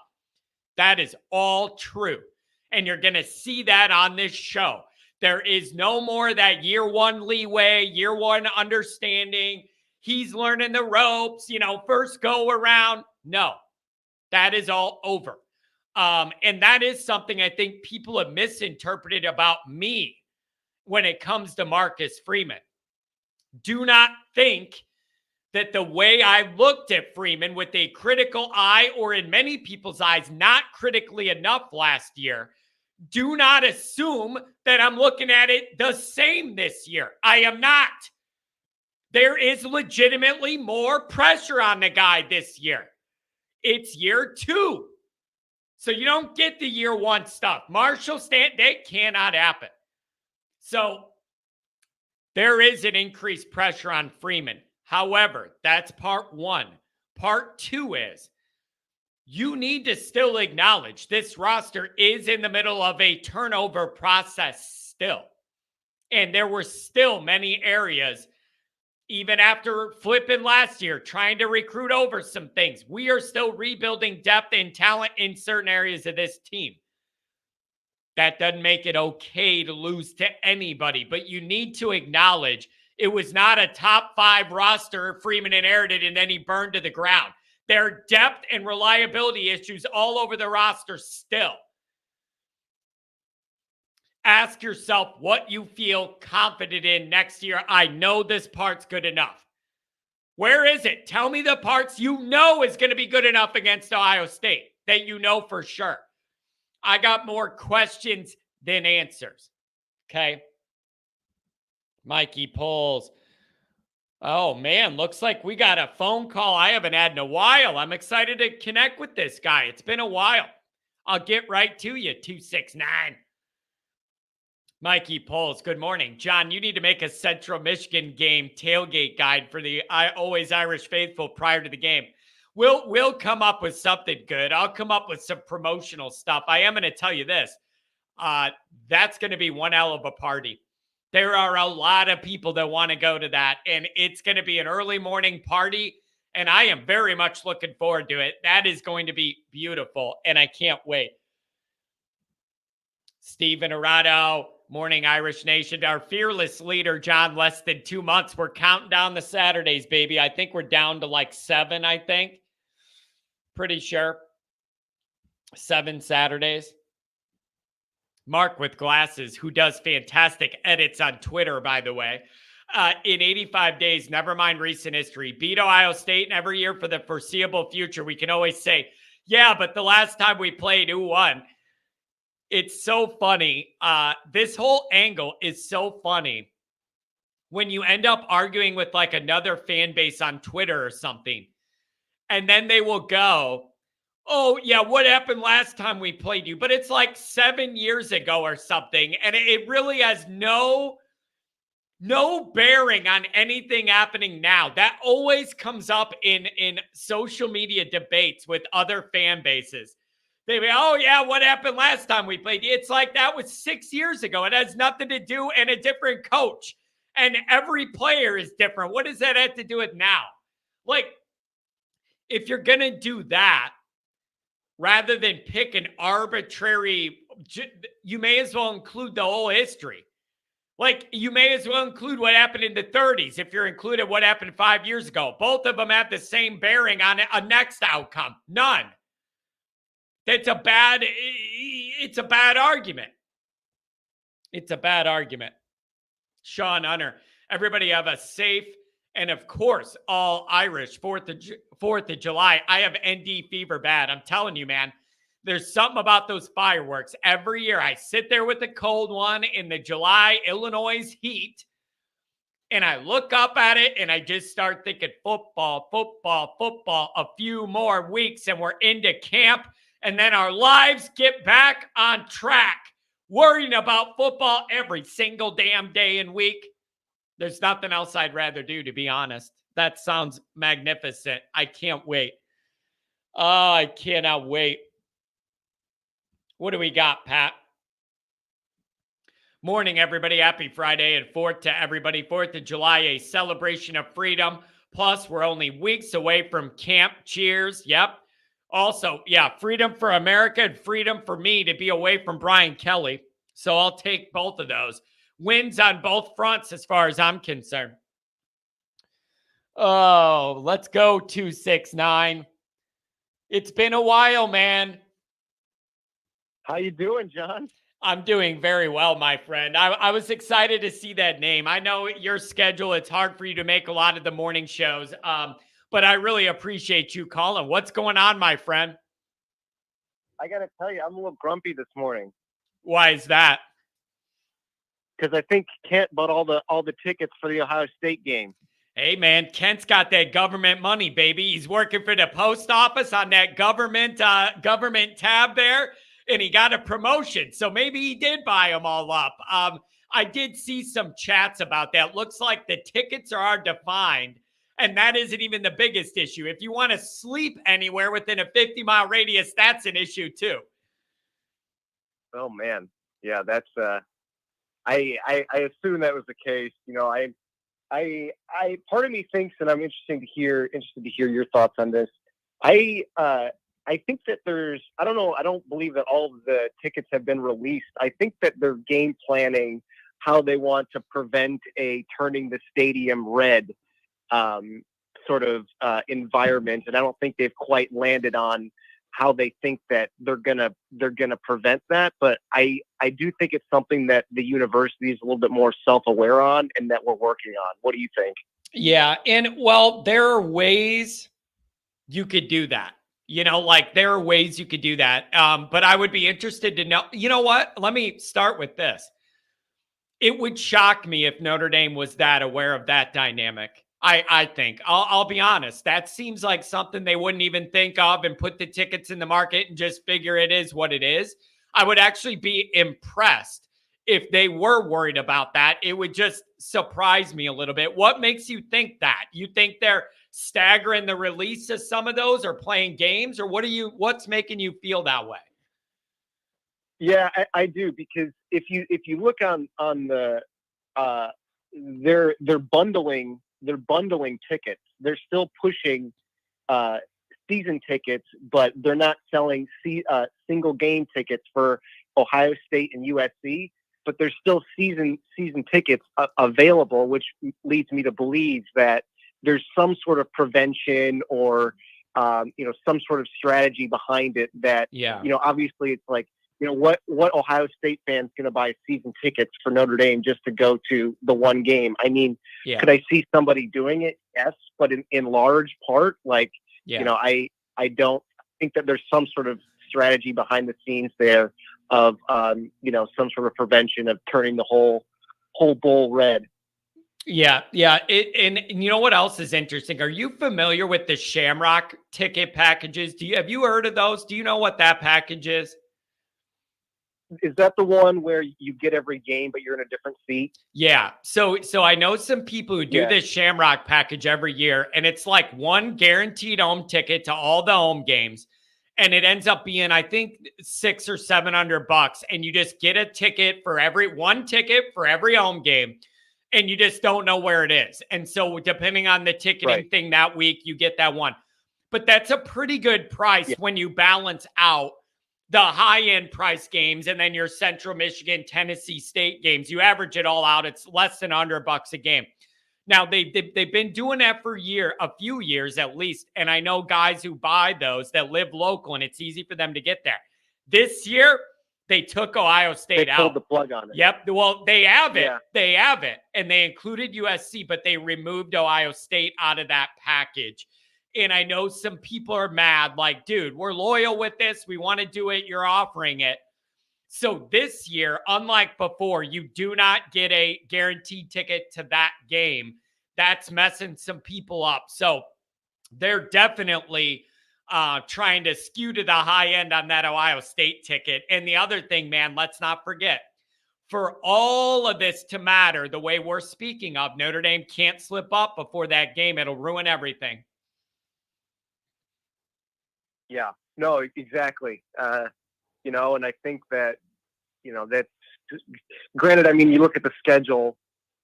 That is all true. And you're going to see that on this show. There is no more that year one leeway, year one understanding. He's learning the ropes, first go around. No, that is all over. And that is something I think people have misinterpreted about me when it comes to Marcus Freeman. Do not think that the way I looked at Freeman with a critical eye, or in many people's eyes, not critically enough last year, do not assume that I'm looking at it the same this year. I am not. There is legitimately more pressure on the guy this year. It's year 2. So you don't get the year 1 stuff. Marshall Stanton, that cannot happen. So there is an increased pressure on Freeman. However, that's part 1. Part 2 is you need to still acknowledge this roster is in the middle of a turnover process still. And there were still many areas, even after flipping last year, trying to recruit over some things. We are still rebuilding depth and talent in certain areas of this team. That doesn't make it okay to lose to anybody, but you need to acknowledge it was not a top 5 roster Freeman inherited and then he burned to the ground. There are depth and reliability issues all over the roster still. Ask yourself what you feel confident in next year. I know this part's good enough. Where is it? Tell me the parts you know is going to be good enough against Ohio State that you know for sure. I got more questions than answers. Okay. Mikey Poles. Oh, man. Looks like we got a phone call I haven't had in a while. I'm excited to connect with this guy. It's been a while. I'll get right to you, 269. Mikey Poles, good morning. John, you need to make a Central Michigan game tailgate guide for the Always Irish faithful prior to the game. We'll come up with something good. I'll come up with some promotional stuff. I am going to tell you this. That's going to be one hell of a party. There are a lot of people that want to go to that, and it's going to be an early morning party, and I am very much looking forward to it. That is going to be beautiful, and I can't wait. Stephen Arado, Morning Irish Nation. Our fearless leader, John, less than 2 months. We're counting down the Saturdays, baby. I think we're down to like 7, I think. Pretty sure. 7 Saturdays. Mark with glasses, who does fantastic edits on Twitter, by the way. In 85 days, never mind recent history, beat Ohio State, and every year for the foreseeable future, we can always say, yeah, but the last time we played, who won? It's so funny. This whole angle is so funny when you end up arguing with like another fan base on Twitter or something, and then they will go, oh, yeah, what happened last time we played you? But it's like 7 years ago or something, and it really has no bearing on anything happening now. That always comes up in social media debates with other fan bases. They go, oh, yeah, what happened last time we played? It's like that was 6 years ago. It has nothing to do, and a different coach. And every player is different. What does that have to do with now? Like, if you're going to do that, rather than pick an arbitrary, you may as well include the whole history. Like, you may as well include what happened in the 30s if you're including what happened 5 years ago. Both of them have the same bearing on a next outcome. None. It's a bad argument. It's a bad argument. Sean Hunter, everybody have a safe and, of course, all Irish 4th of July. I have ND fever bad. I'm telling you, man, there's something about those fireworks. Every year I sit there with a cold one in the July Illinois heat, and I look up at it and I just start thinking football, a few more weeks and we're into camp. And then our lives get back on track, worrying about football every single damn day and week. There's nothing else I'd rather do, to be honest. That sounds magnificent. I can't wait. Oh, I cannot wait. What do we got, Pat? Morning, everybody. Happy Friday and 4th to everybody. 4th of July, a celebration of freedom. Plus, we're only weeks away from camp. Cheers. Yep. Also, yeah, freedom for America and freedom for me to be away from Brian Kelly. So I'll take both of those. Wins on both fronts as far as I'm concerned. Oh, let's go 269. It's been a while, man. How you doing, John? I'm doing very well, my friend. I was excited to see that name. I know your schedule, it's hard for you to make a lot of the morning shows. But I really appreciate you calling. What's going on, my friend? I got to tell you, I'm a little grumpy this morning. Why is that? Because I think Kent bought all the tickets for the Ohio State game. Hey, man, Kent's got that government money, baby. He's working for the post office on that government tab there, and he got a promotion. So maybe he did buy them all up. I did see some chats about that. Looks like the tickets are hard to find. And that isn't even the biggest issue. If you want to sleep anywhere within a 50-mile radius, that's an issue too. Oh man, yeah, that's. I assume that was the case. You know, I part of me thinks, and I'm interested to hear your thoughts on this. I think that I don't know. I don't believe that all of the tickets have been released. I think that they're game planning how they want to prevent a turning the stadium red sort of environment, and I don't think they've quite landed on how they think that they're gonna prevent that. But I do think it's something that the university is a little bit more self-aware on, and that we're working on. What do you think? Yeah, and well, there are ways you could do that. You know, like there are ways you could do that. But I would be interested to know. You know what? Let me start with this. It would shock me if Notre Dame was that aware of that dynamic. I think I'll be honest. That seems like something they wouldn't even think of and put the tickets in the market and just figure it is what it is. I would actually be impressed if they were worried about that. It would just surprise me a little bit. What makes you think that? You think they're staggering the release of some of those or playing games, or what's making you feel that way? Yeah, I do, because if you look on the they're bundling tickets. They're still pushing season tickets, but they're not selling single game tickets for Ohio State and USC. But there's still season tickets available, which leads me to believe that there's some sort of prevention or some sort of strategy behind it. That obviously it's like, what Ohio State fans going to buy season tickets for Notre Dame just to go to the one game? I mean, could I see somebody doing it? Yes, but in large part, like, I don't think that there's some sort of strategy behind the scenes there of some sort of prevention of turning the whole bowl red. Yeah. And you know what else is interesting? Are you familiar with the Shamrock ticket packages? Have you heard of those? Do you know what that package is? Is that the one where you get every game, but you're in a different seat? Yeah. So I know some people who do this Shamrock package every year, and it's like one guaranteed home ticket to all the home games. And it ends up being, I think, $600 or $700, and you just get a ticket for one ticket for every home game, and you just don't know where it is. And so depending on the ticketing thing that week, you get that one. But that's a pretty good price when you balance out the high-end price games and then your Central Michigan, Tennessee State games. You average it all out, it's less than $100 a game. Now, they've been doing that for a few years at least, and I know guys who buy those that live local, and it's easy for them to get there. This year, they took Ohio State out. They pulled the plug on it. Yep. Well, they have it. Yeah. They have it, and they included USC, but they removed Ohio State out of that package. And I know some people are mad, like, dude, we're loyal with this. We want to do it. You're offering it. So this year, unlike before, you do not get a guaranteed ticket to that game. That's messing some people up. So they're definitely trying to skew to the high end on that Ohio State ticket. And the other thing, man, let's not forget, for all of this to matter, the way we're speaking of, Notre Dame can't slip up before that game. It'll ruin everything. Yeah, no, exactly. And I think that, that's granted. I mean, you look at the schedule,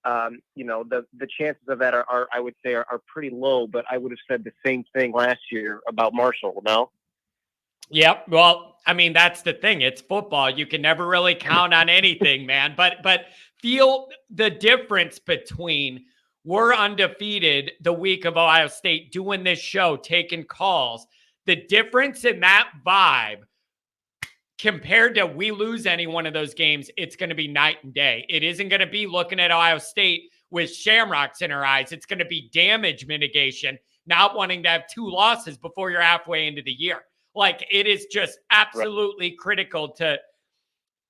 the chances of that are I would say are pretty low, but I would have said the same thing last year about Marshall. No. Yep. Well, I mean, that's the thing. It's football. You can never really count on anything, man. But feel the difference between we're undefeated the week of Ohio State doing this show, taking calls. The difference in that vibe compared to we lose any one of those games, it's going to be night and day. It isn't going to be looking at Ohio State with shamrocks in our eyes. It's going to be damage mitigation, not wanting to have 2 losses before you're halfway into the year. Like, it is just absolutely critical to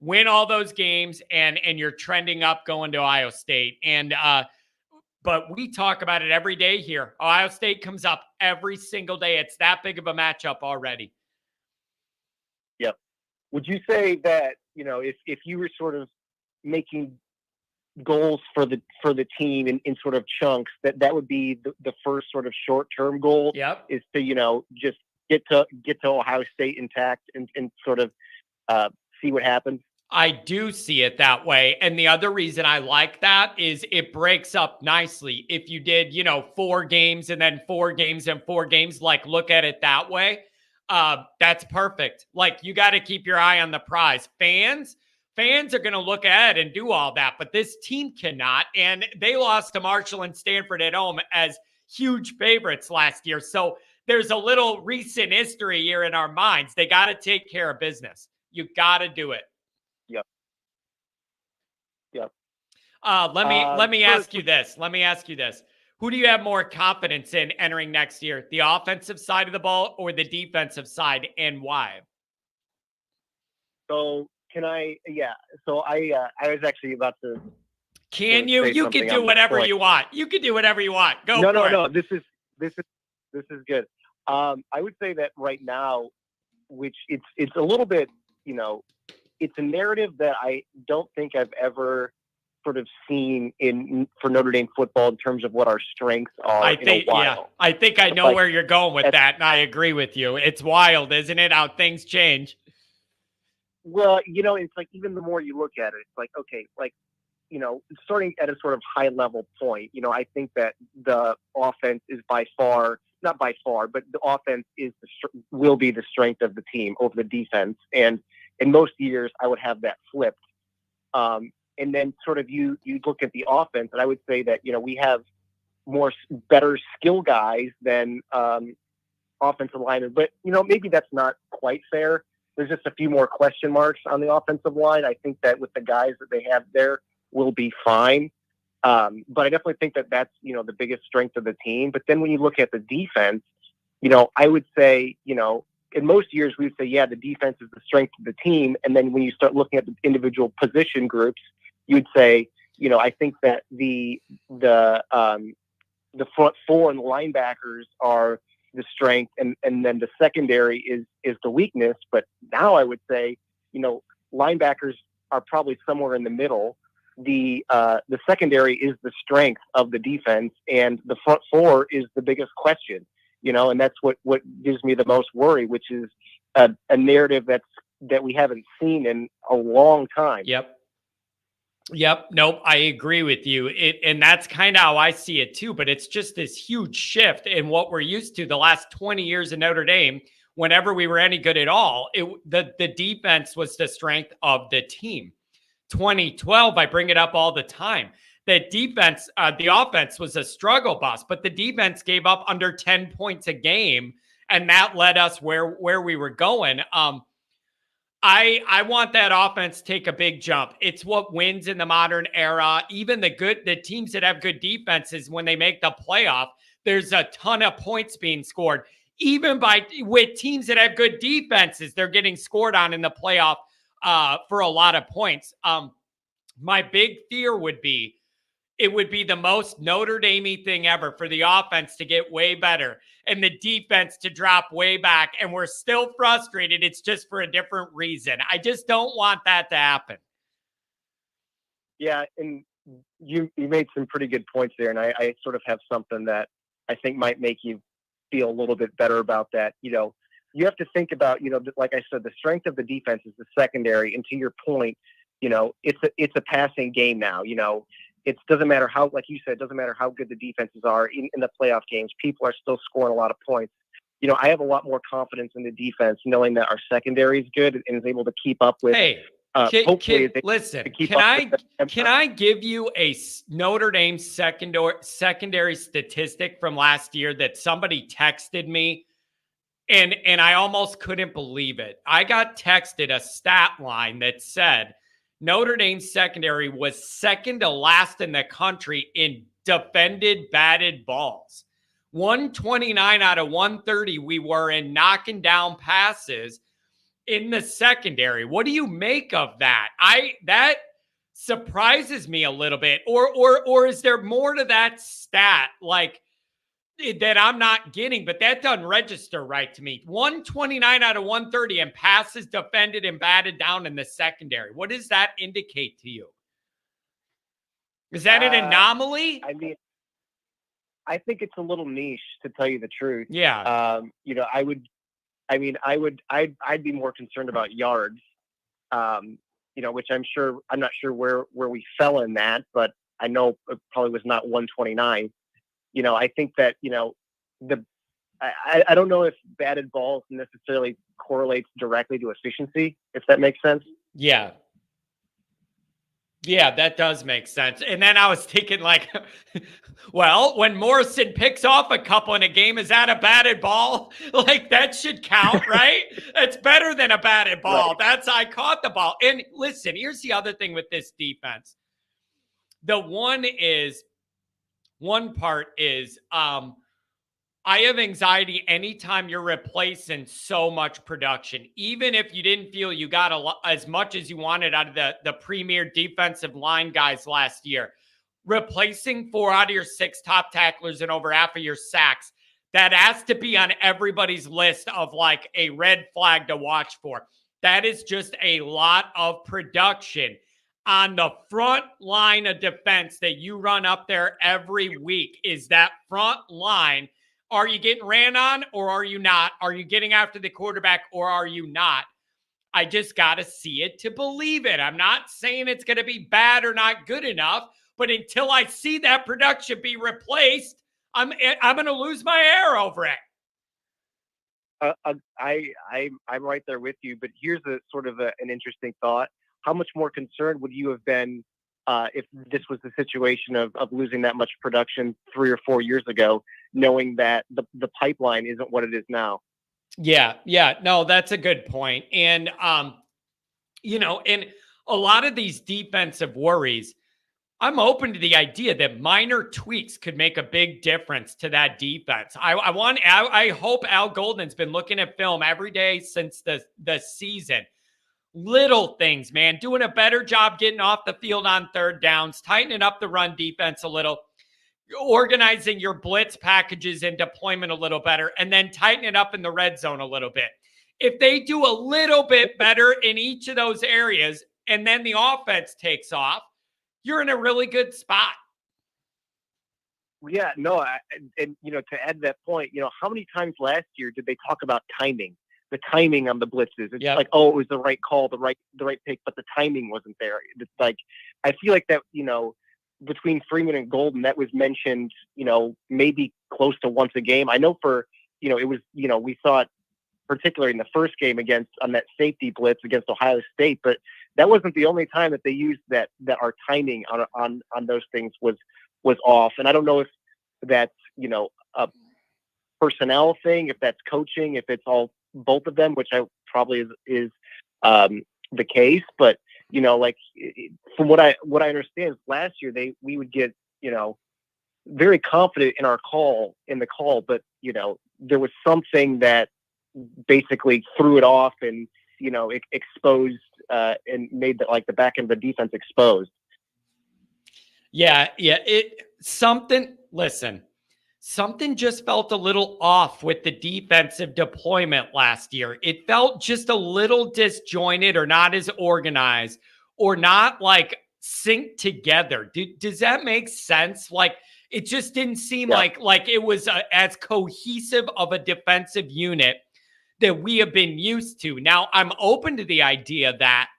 win all those games, and you're trending up going to Ohio State. And but we talk about it every day here. Ohio State comes up every single day. It's that big of a matchup already. Yep. Would you say that, if you were sort of making goals for the team in sort of chunks, that would be the first sort of short-term goal? Yep. Is to, just get to Ohio State intact and sort of see what happens? I do see it that way. And the other reason I like that is it breaks up nicely. If you did, 4 games and then 4 games and 4 games, like, look at it that way. That's perfect. Like, you got to keep your eye on the prize. Fans are going to look ahead and do all that, but this team cannot. And they lost to Marshall and Stanford at home as huge favorites last year. So there's a little recent history here in our minds. They got to take care of business. You got to do it. Yep. Let me ask you this. Who do you have more confidence in entering next year? The offensive side of the ball or the defensive side, and why? So I was actually about to. Can you? You can do whatever you want. You can do whatever you want. Go for it. No. This is good. I would say that right now, which it's a little bit, it's a narrative that I don't think I've ever sort of seen for Notre Dame football in terms of what our strengths are. I think I know where you're going with that, and I agree with you. It's wild, isn't it? How things change. Well, it's like even the more you look at it, it's like, okay, like, starting at a sort of high level point, I think that the offense is not by far, but the offense will be the strength of the team over the defense. And in most years, I would have that flipped. And then sort of you look at the offense, and I would say that, we have better skill guys than offensive linemen. But, maybe that's not quite fair. There's just a few more question marks on the offensive line. I think that with the guys that they have there, will be fine. But I definitely think that that's, the biggest strength of the team. But then when you look at the defense, I would say, in most years we would say, yeah, the defense is the strength of the team. And then when you start looking at the individual position groups, you'd say, I think that the front four and the linebackers are the strength, and then the secondary is the weakness. But now I would say, linebackers are probably somewhere in the middle. The secondary is the strength of the defense, and the front four is the biggest question. And that's what gives me the most worry, which is a narrative that we haven't seen in a long time. Yep. Nope. I agree with you. And that's kind of how I see it too. But it's just this huge shift in what we're used to the last 20 years in Notre Dame. Whenever we were any good at all, the defense was the strength of the team. 2012, I bring it up all the time. The defense, the offense was a struggle bus, but the defense gave up under 10 points a game, and that led us where we were going. I want that offense to take a big jump. It's what wins in the modern era. Even the teams that have good defenses, when they make the playoff, there's a ton of points being scored. Even with teams that have good defenses, they're getting scored on in the playoff for a lot of points. My big fear would be, it would be the most Notre Dame-y thing ever for the offense to get way better and the defense to drop way back. And we're still frustrated. It's just for a different reason. I just don't want that to happen. Yeah. And you made some pretty good points there. And I sort of have something that I think might make you feel a little bit better about that. You have to think about, like I said, the strength of the defense is the secondary. And to your point, it's a passing game now. It doesn't matter how, like you said, it doesn't matter how good the defenses are in the playoff games. People are still scoring a lot of points. I have a lot more confidence in the defense, knowing that our secondary is good and is able to keep up with. Hey, listen, can I give you a Notre Dame secondary statistic from last year that somebody texted me? And I almost couldn't believe it. I got texted a stat line that said Notre Dame's secondary was second to last in the country in defended batted balls. 129 out of 130 we were in knocking down passes in the secondary. What do you make of that? That surprises me a little bit. Or is there more to that stat that I'm not getting? But that doesn't register right to me. 129 out of 130 and passes defended and batted down in the secondary. What does that indicate to you? Is that an anomaly? I mean, I think it's a little niche, to tell you the truth. Yeah. I'd be more concerned about yards, which I'm not sure where we fell in that, but I know it probably was not 129. I think that, I don't know if batted balls necessarily correlates directly to efficiency, if that makes sense. Yeah. Yeah, that does make sense. And then I was thinking well, when Morrison picks off a couple in a game, is that a batted ball? That should count, right? It's better than a batted ball. Right. I caught the ball. And listen, here's the other thing with this defense. One part is I have anxiety anytime you're replacing so much production. Even if you didn't feel you got as much as you wanted out of the premier defensive line guys last year, replacing 4 out of your 6 top tacklers and over half of your sacks, that has to be on everybody's list of a red flag to watch for. That is just a lot of production on the front line of defense that you run up there every week. Is that front line? Are you getting ran on or are you not? Are you getting after the quarterback or are you not? I just got to see it to believe it. I'm not saying it's going to be bad or not good enough, but until I see that production be replaced, I'm going to lose my air over it. I'm right there with you, but here's a sort of an interesting thought. How much more concerned would you have been if this was the situation of losing that much production 3 or 4 years ago, knowing that the pipeline isn't what it is now? Yeah. No, that's a good point. And, and a lot of these defensive worries, I'm open to the idea that minor tweaks could make a big difference to that defense. I hope Al Golden's been looking at film every day since the season. Little things, man, doing a better job getting off the field on third downs, tightening up the run defense a little, organizing your blitz packages and deployment a little better, and then tighten it up in the red zone a little bit. If they do a little bit better in each of those areas, and then the offense takes off, you're in a really good spot. Yeah, no, and to add that point, how many times last year did they talk about timing? The timing on the blitzes. It's like, oh, it was the right call, the right pick, but the timing wasn't there. It's like, I feel like that, between Freeman and Golden, that was mentioned, maybe close to once a game. I know it was, we thought particularly in the first game on that safety blitz against Ohio State, but that wasn't the only time that they used that our timing on those things was off. And I don't know if that's, a personnel thing, if that's coaching, if it's all both of them, which I probably is the case. But, like from what I understand, last year we would get, very confident in the call, but, there was something that basically threw it off and, exposed and made the back end of the defense exposed. Yeah. Something just felt a little off with the defensive deployment last year. It felt just a little disjointed or not as organized or not synced together. Does that make sense? It just didn't seem like it was as cohesive of a defensive unit that we have been used to. Now, I'm open to the idea that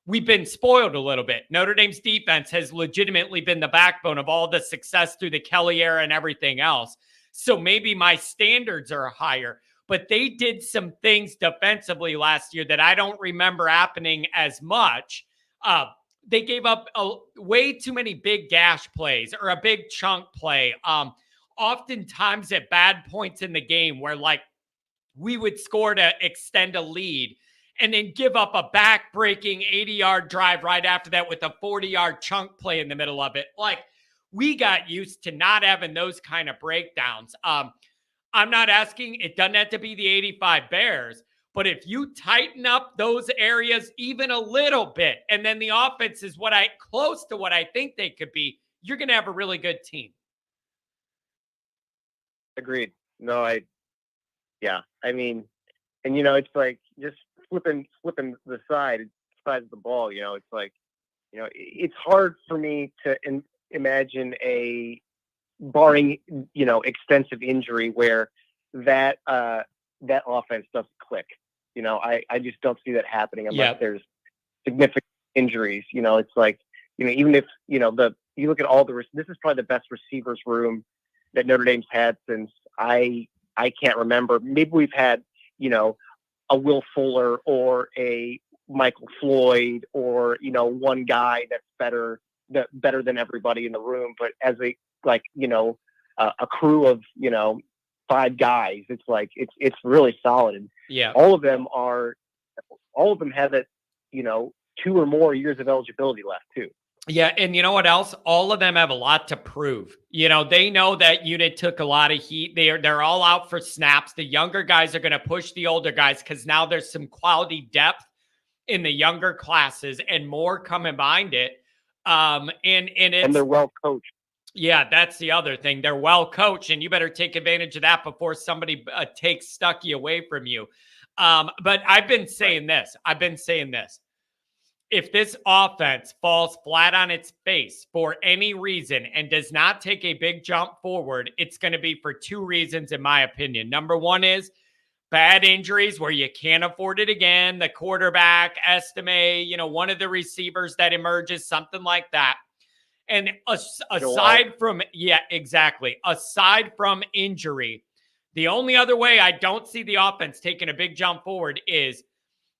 we've been spoiled a little bit. Notre Dame's defense has legitimately been the backbone of all the success through the Kelly era and everything else. So maybe my standards are higher, but they did some things defensively last year that I don't remember happening as much. They gave up way too many big gash plays or a big chunk play. Oftentimes at bad points in the game where we would score to extend a lead and then give up a back-breaking 80-yard drive right after that with a 40-yard chunk play in the middle of it. We got used to not having those kind of breakdowns. I'm not asking, it doesn't have to be the 85 Bears, but if you tighten up those areas even a little bit, and then the offense is close to what I think they could be, you're going to have a really good team. Agreed. No, I mean, and it's just flipping the sides of the ball. It's hard for me to imagine barring extensive injury where that offense doesn't click. I just don't see that happening unless there's significant injuries. It's even if you look at all this is probably the best receivers room that Notre Dame's had since I can't remember. Maybe we've had, a Will Fuller or a Michael Floyd or, one guy that's better than everybody in the room. But as a crew of, 5 guys, it's really solid. And all of them have that, 2 or more years of eligibility left too. Yeah, and you know what else? All of them have a lot to prove. They know that unit took a lot of heat. They're all out for snaps. The younger guys are going to push the older guys because now there's some quality depth in the younger classes and more coming behind it. And they're well coached. Yeah, that's the other thing. They're well coached, and you better take advantage of that before somebody takes Stuckey away from you. But I've been saying this. If this offense falls flat on its face for any reason and does not take a big jump forward, it's going to be for 2 reasons, in my opinion. Number one is bad injuries where you can't afford it again, the quarterback, estimate, one of the receivers that emerges, something like that. And aside from, yeah, exactly. Aside from injury, the only other way I don't see the offense taking a big jump forward is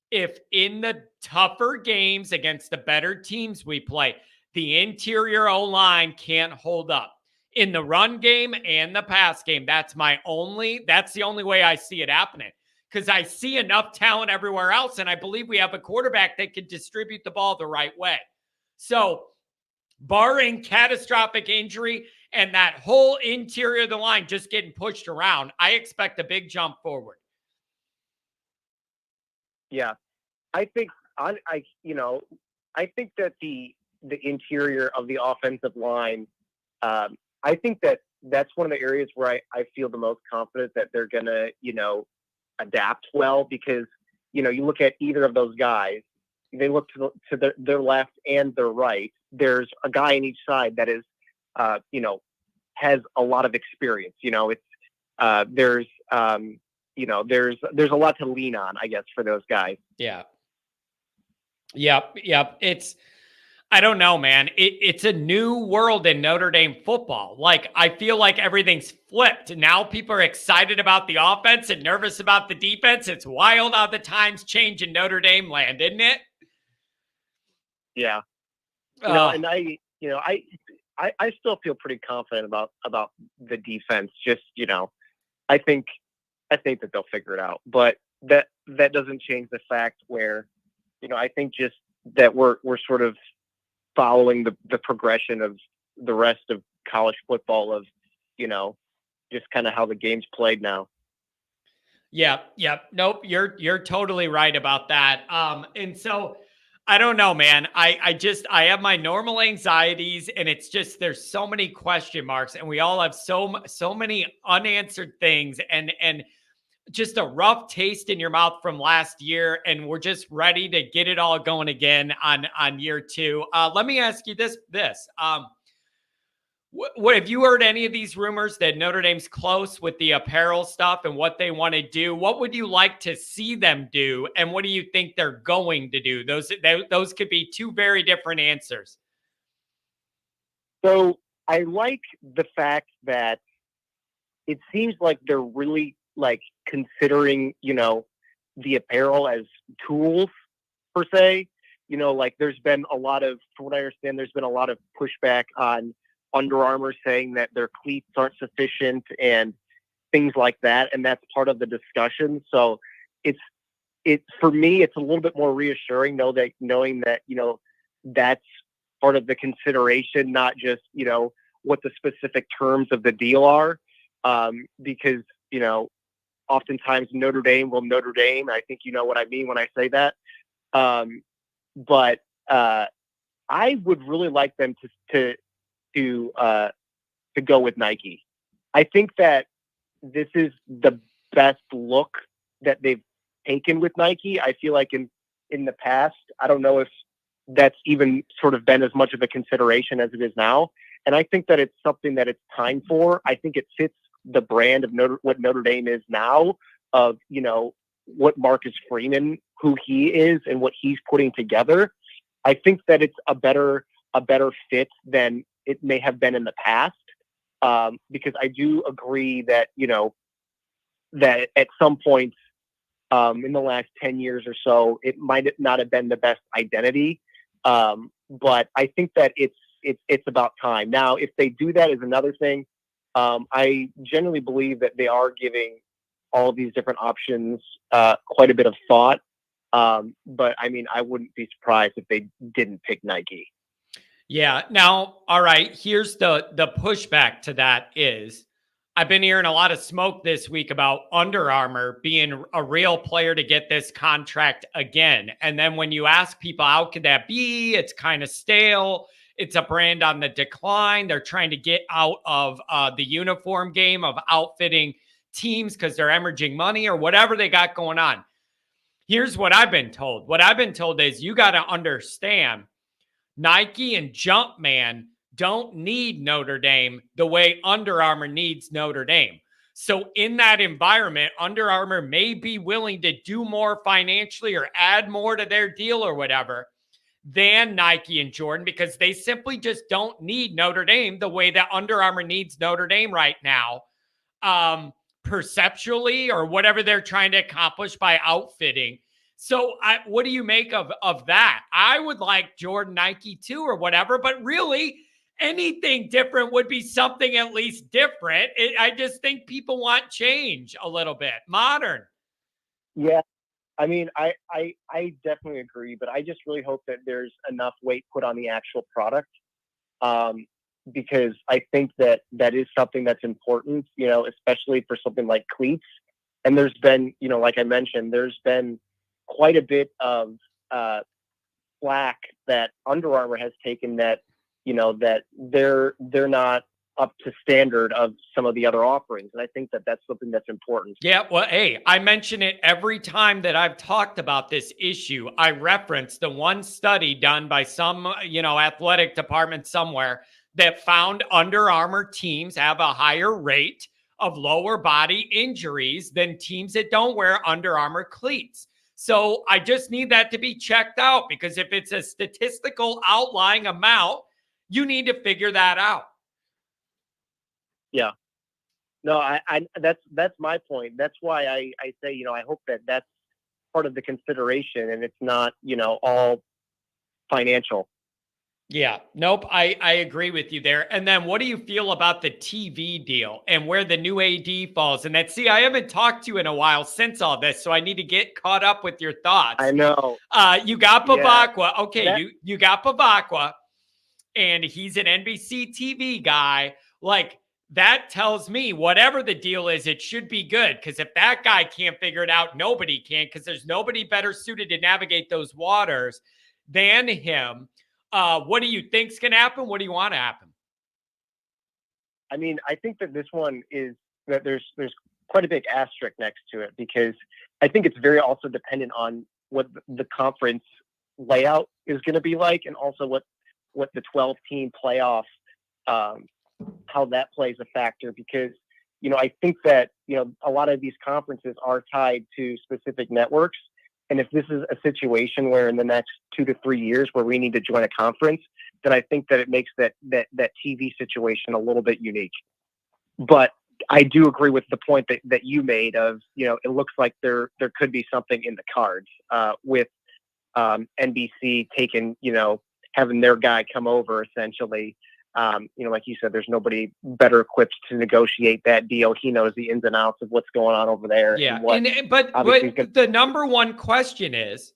if in the tougher games against the better teams we play, the interior O-line can't hold up. In the run game and the pass game, that's the only way I see it happening. Because I see enough talent everywhere else, and I believe we have a quarterback that can distribute the ball the right way. So, barring catastrophic injury and that whole interior of the line just getting pushed around, I expect a big jump forward. Yeah, I think I think that the interior of the offensive line, I think that's one of the areas where I feel the most confident that they're gonna adapt well, because you look at either of those guys, they look to their left and their right. There's a guy on each side that is has a lot of experience. It's there's there's a lot to lean on, I guess, for those guys. Yeah. Yep. I don't know, man. It's a new world in Notre Dame football. Like, I feel like everything's flipped. Now people are excited about the offense and nervous about the defense. It's wild how the times change in Notre Dame land, isn't it? Yeah. And I still feel pretty confident about the defense. Just, I think that they'll figure it out. But that doesn't change the fact where, I think just that we're sort of following the progression of the rest of college football of, just kind of how the game's played now. Yeah. Nope. You're totally right about that. And so I don't know, man. I have my normal anxieties, and it's just, there's so many question marks, and we all have so many unanswered things, and just a rough taste in your mouth from last year, and we're just ready to get it all going again on year two. Let me ask you this. What have you heard any of these rumors that Notre Dame's close with the apparel stuff and what they want to do? What would you like to see them do, and what do you think they're going to do? Those could be two very different answers. So I like the fact that it seems like they're really considering, the apparel as tools per se. There's been a lot of, from what I understand, there's been a lot of pushback on Under Armour saying that their cleats aren't sufficient and things like that. And that's part of the discussion. So for me, it's a little bit more reassuring knowing that, that's part of the consideration, not just, what the specific terms of the deal are. Because, oftentimes Notre Dame will Notre Dame. I think you know what I mean when I say that. But I would really like them to go with Nike. I think that this is the best look that they've taken with Nike. I feel like in the past, I don't know if that's even sort of been as much of a consideration as it is now. And I think that it's something that it's time for. I think it fits the brand of what Notre Dame is now, of, what Marcus Freeman, who he is and what he's putting together. I think that it's a better fit than it may have been in the past. Because I do agree that, that at some points in the last 10 years or so, it might not have been the best identity. But I think that it's about time. Now, if they do that is another thing. I generally believe that they are giving all of these different options quite a bit of thought. But I mean, I wouldn't be surprised if they didn't pick Nike. Yeah. Now, all right, here's the pushback to that is, I've been hearing a lot of smoke this week about Under Armour being a real player to get this contract again. And then when you ask people, how could that be? It's kind of stale. It's a brand on the decline. They're trying to get out of the uniform game of outfitting teams because they're hemorrhaging money or whatever they got going on. Here's what I've been told. What I've been told is, you got to understand, Nike and Jumpman don't need Notre Dame the way Under Armour needs Notre Dame. So in that environment, Under Armour may be willing to do more financially or add more to their deal or whatever than Nike and Jordan, because they simply just don't need Notre Dame the way that Under Armour needs Notre Dame right now, perceptually, or whatever they're trying to accomplish by outfitting. So what do you make of that? I would like Jordan Nike too or whatever, but really anything different would be something at least different. I just think people want change a little bit, modern. Yeah. I mean, I definitely agree, but I just really hope that there's enough weight put on the actual product, because I think that is something that's important, especially for something like cleats. And there's been, like I mentioned, there's been quite a bit of flack that Under Armour has taken, that that they're not up to standard of some of the other offerings. And I think that that's something that's important. Yeah, well, hey, I mention it every time that I've talked about this issue. I reference the one study done by some, athletic department somewhere that found Under Armour teams have a higher rate of lower body injuries than teams that don't wear Under Armour cleats. So I just need that to be checked out, because if it's a statistical outlying amount, you need to figure that out. Yeah. No, I that's my point. That's why I say, I hope that that's part of the consideration, and it's not, all financial. Yeah, nope. I agree with you there. And then what do you feel about the TV deal and where the new AD falls? And that, see, I haven't talked to you in a while since all this, so I need to get caught up with your thoughts. I know. You got Bavakwa. Yeah. Okay, you got Bavakwa, and he's an NBC TV guy. Like, that tells me whatever the deal is, it should be good. Because if that guy can't figure it out, nobody can, because there's nobody better suited to navigate those waters than him. What do you think's going to happen? What do you want to happen? I mean, I think that this one is that there's quite a big asterisk next to it, because I think it's very also dependent on what the conference layout is going to be like, and also what the 12-team playoff, how that plays a factor. Because, I think that, a lot of these conferences are tied to specific networks. And if this is a situation where in the next 2 to 3 years where we need to join a conference, then I think that it makes that TV situation a little bit unique. But I do agree with the point that you made of, it looks like there could be something in the cards, with NBC taking, having their guy come over essentially. Like you said, there's nobody better equipped to negotiate that deal. He knows the ins and outs of what's going on over there. Yeah. But the number one question is,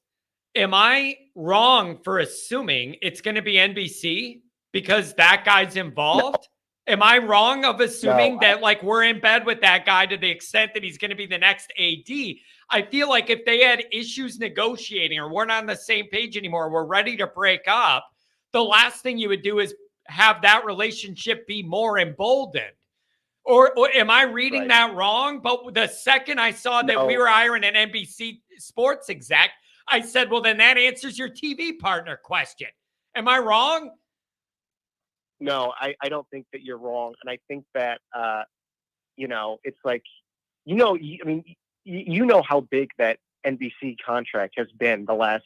am I wrong for assuming it's going to be NBC because that guy's involved? No. Am I wrong of assuming that we're in bed with that guy to the extent that he's going to be the next AD? I feel like if they had issues negotiating, or we're not on the same page anymore, we're ready to break up, the last thing you would do is have that relationship be more emboldened. Or am I reading that wrong? But the second I saw that we were hiring an NBC sports exec, I said, well, then that answers your TV partner question. Am I wrong? No, I don't think that you're wrong. And I think that, it's like, how big that NBC contract has been the last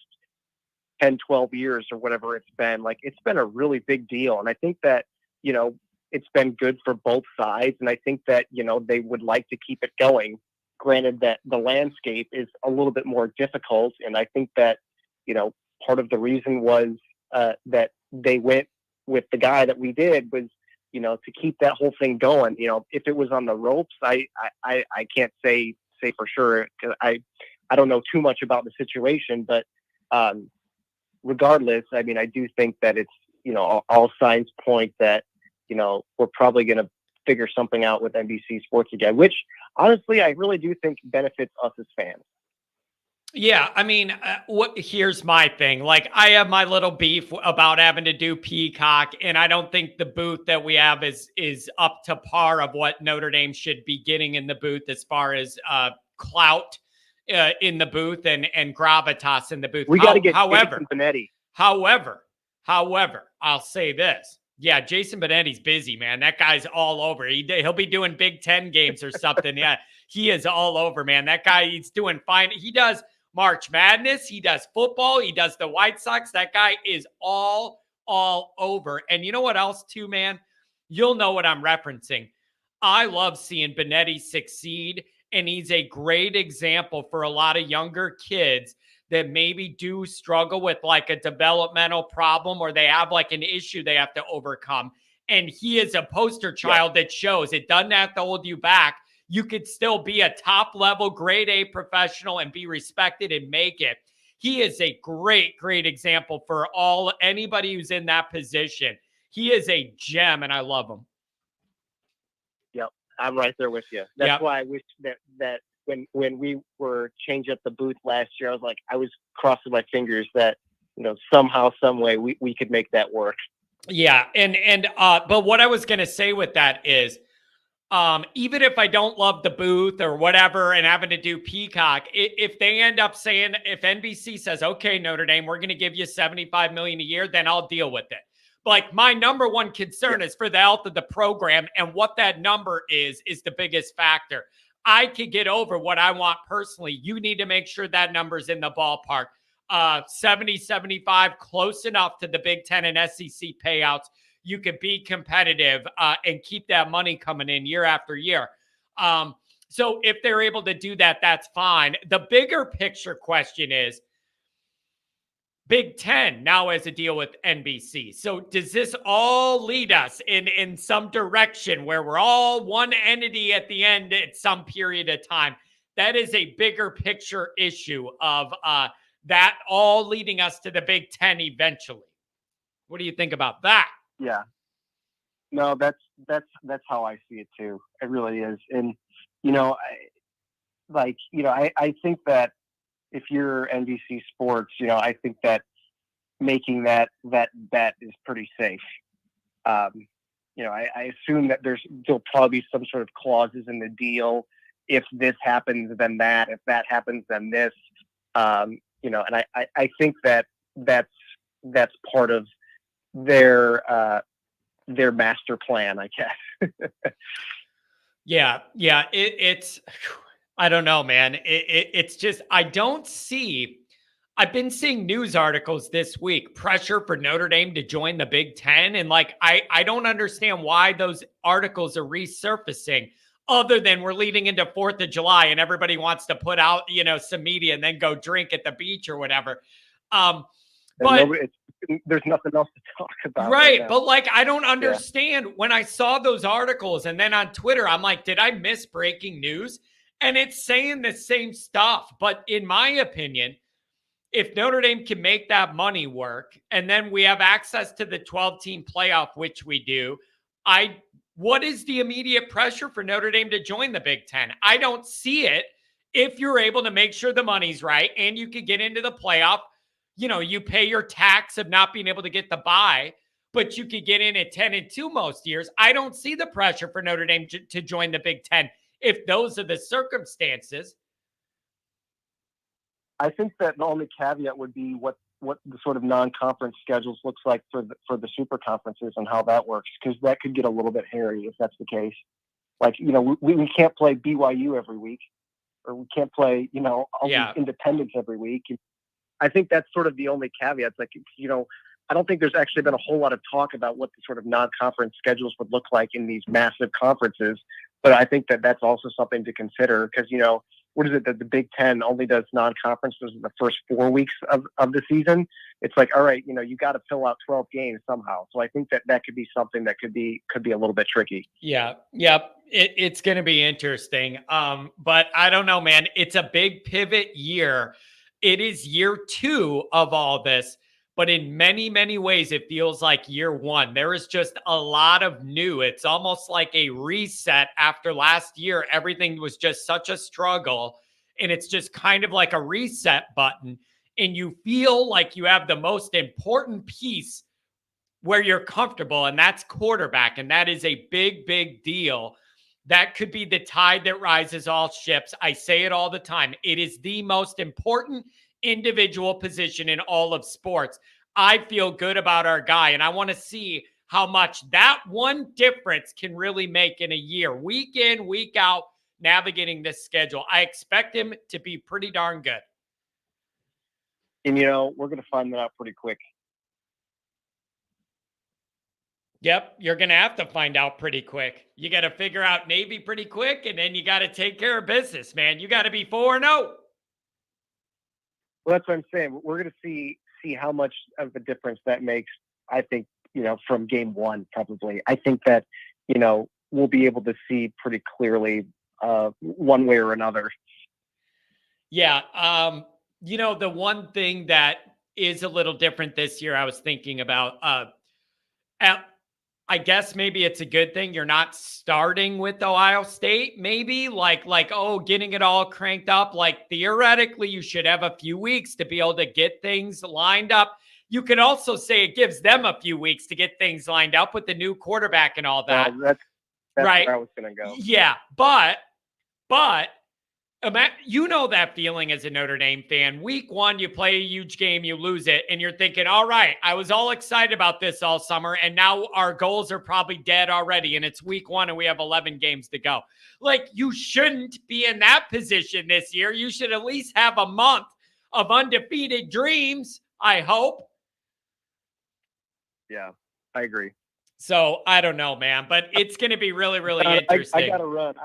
10, 12 years or whatever it's been. Like, it's been a really big deal. And I think that, it's been good for both sides. And I think that, they would like to keep it going. Granted that the landscape is a little bit more difficult. And I think that, part of the reason was that they went with the guy that we did was, to keep that whole thing going. If it was on the ropes, I can't say for sure, because I don't know too much about the situation, but regardless, I mean, I do think that it's, all signs point that, we're probably going to figure something out with NBC Sports again, which honestly, I really do think benefits us as fans. Yeah, I mean, here's my thing. Like, I have my little beef about having to do Peacock, and I don't think the booth that we have is up to par of what Notre Dame should be getting in the booth as far as clout in the booth and gravitas in the booth. We got to get however, Benetti. However, I'll say this. Yeah, Jason Benetti's busy, man. That guy's all over. He'll be doing Big Ten games or something. Yeah, he is all over, man. That guy, he's doing fine. He does March Madness. He does football. He does the White Sox. That guy is all over. And you know what else, too, man? You'll know what I'm referencing. I love seeing Benetti succeed, and he's a great example for a lot of younger kids that maybe do struggle with like a developmental problem, or they have like an issue they have to overcome. And he is a poster child that shows it doesn't have to hold you back. You could still be a top level grade A professional and be respected and make it. He is a great example for anybody who's in that position. He is a gem, and I love him. Yep, I'm right there with you. That's why I wish that when we were changing up the booth last year, I was crossing my fingers that, somehow, some way we could make that work. Yeah. But what I was going to say with that is, even if I don't love the booth or whatever and having to do Peacock, if they end up saying, if NBC says, okay, Notre Dame, we're going to give you $75 million a year, then I'll deal with it. Like, my number one concern is for the health of the program, and what that number is the biggest factor. I could get over what I want personally. You need to make sure that number's in the ballpark. 70, 75, close enough to the Big Ten and SEC payouts. You could be competitive and keep that money coming in year after year. So if they're able to do that, that's fine. The bigger picture question is, Big Ten now has a deal with NBC. So does this all lead us in some direction where we're all one entity at the end at some period of time? That is a bigger picture issue of that all leading us to the Big Ten eventually. What do you think about that? Yeah. No, that's how I see it too. It really is. And, I think that if you're NBC Sports, I think that making that bet is pretty safe. I assume that there'll probably be some sort of clauses in the deal. If this happens, then that. If that happens, then this. And I think that's part of their master plan, I guess. Yeah. It's. I don't know, man. It's just, I've been seeing news articles this week, pressure for Notre Dame to join the Big Ten. And I don't understand why those articles are resurfacing, other than we're leading into 4th of July and everybody wants to put out, some media and then go drink at the beach or whatever. But there's nothing else to talk about. Right. But I don't understand when I saw those articles, and then on Twitter, I'm like, did I miss breaking news? And it's saying the same stuff. But in my opinion, if Notre Dame can make that money work, and then we have access to the 12-team playoff, which we do, what is the immediate pressure for Notre Dame to join the Big Ten? I don't see it. If you're able to make sure the money's right and you could get into the playoff, you pay your tax of not being able to get the bye, but you could get in at 10-2 most years. I don't see the pressure for Notre Dame to join the Big Ten if those are the circumstances. I think that the only caveat would be what the sort of non-conference schedules looks like for the super conferences and how that works, because that could get a little bit hairy if that's the case. We can't play BYU every week, or we can't play all these independents every week. I think that's sort of the only caveat. I don't think there's actually been a whole lot of talk about what the sort of non-conference schedules would look like in these massive conferences. But I think that that's also something to consider, because, what is it that the Big Ten only does non-conferences in the first 4 weeks of the season? It's like, all right, you got to fill out 12 games somehow. So I think that could be something that could be a little bit tricky. Yeah. Yep. It's going to be interesting. But I don't know, man. It's a big pivot year. It is year 2 of all this, but in many, many ways, it feels like year 1. There is just a lot of new. It's almost like a reset after last year. Everything was just such a struggle, and it's just kind of like a reset button. And you feel like you have the most important piece where you're comfortable, and that's quarterback. And that is a big, big deal. That could be the tide that rises all ships. I say it all the time. It is the most important individual position in all of sports. I feel good about our guy, and I want to see how much that one difference can really make in a year, week in, week out, navigating this schedule. I expect him to be pretty darn good. And, we're going to find that out pretty quick. Yep, you're going to have to find out pretty quick. You got to figure out Navy pretty quick, and then you got to take care of business, man. You got to be 4-0. Well, that's what I'm saying. We're going to see how much of a difference that makes, I think, from game one, probably. I think that, we'll be able to see pretty clearly one way or another. Yeah. The one thing that is a little different this year, I was thinking about, I guess maybe it's a good thing you're not starting with Ohio State, maybe getting it all cranked up. Like theoretically, you should have a few weeks to be able to get things lined up. You could also say it gives them a few weeks to get things lined up with the new quarterback and all that. That's right. Where I was going to go. Yeah, but that feeling as a Notre Dame fan. Week one, you play a huge game, you lose it, and you're thinking, all right, I was all excited about this all summer, and now our goals are probably dead already, and it's week one, and we have 11 games to go. Like, you shouldn't be in that position this year. You should at least have a month of undefeated dreams, I hope. Yeah, I agree. So, I don't know, man, but it's going to be really, really interesting. I got to run.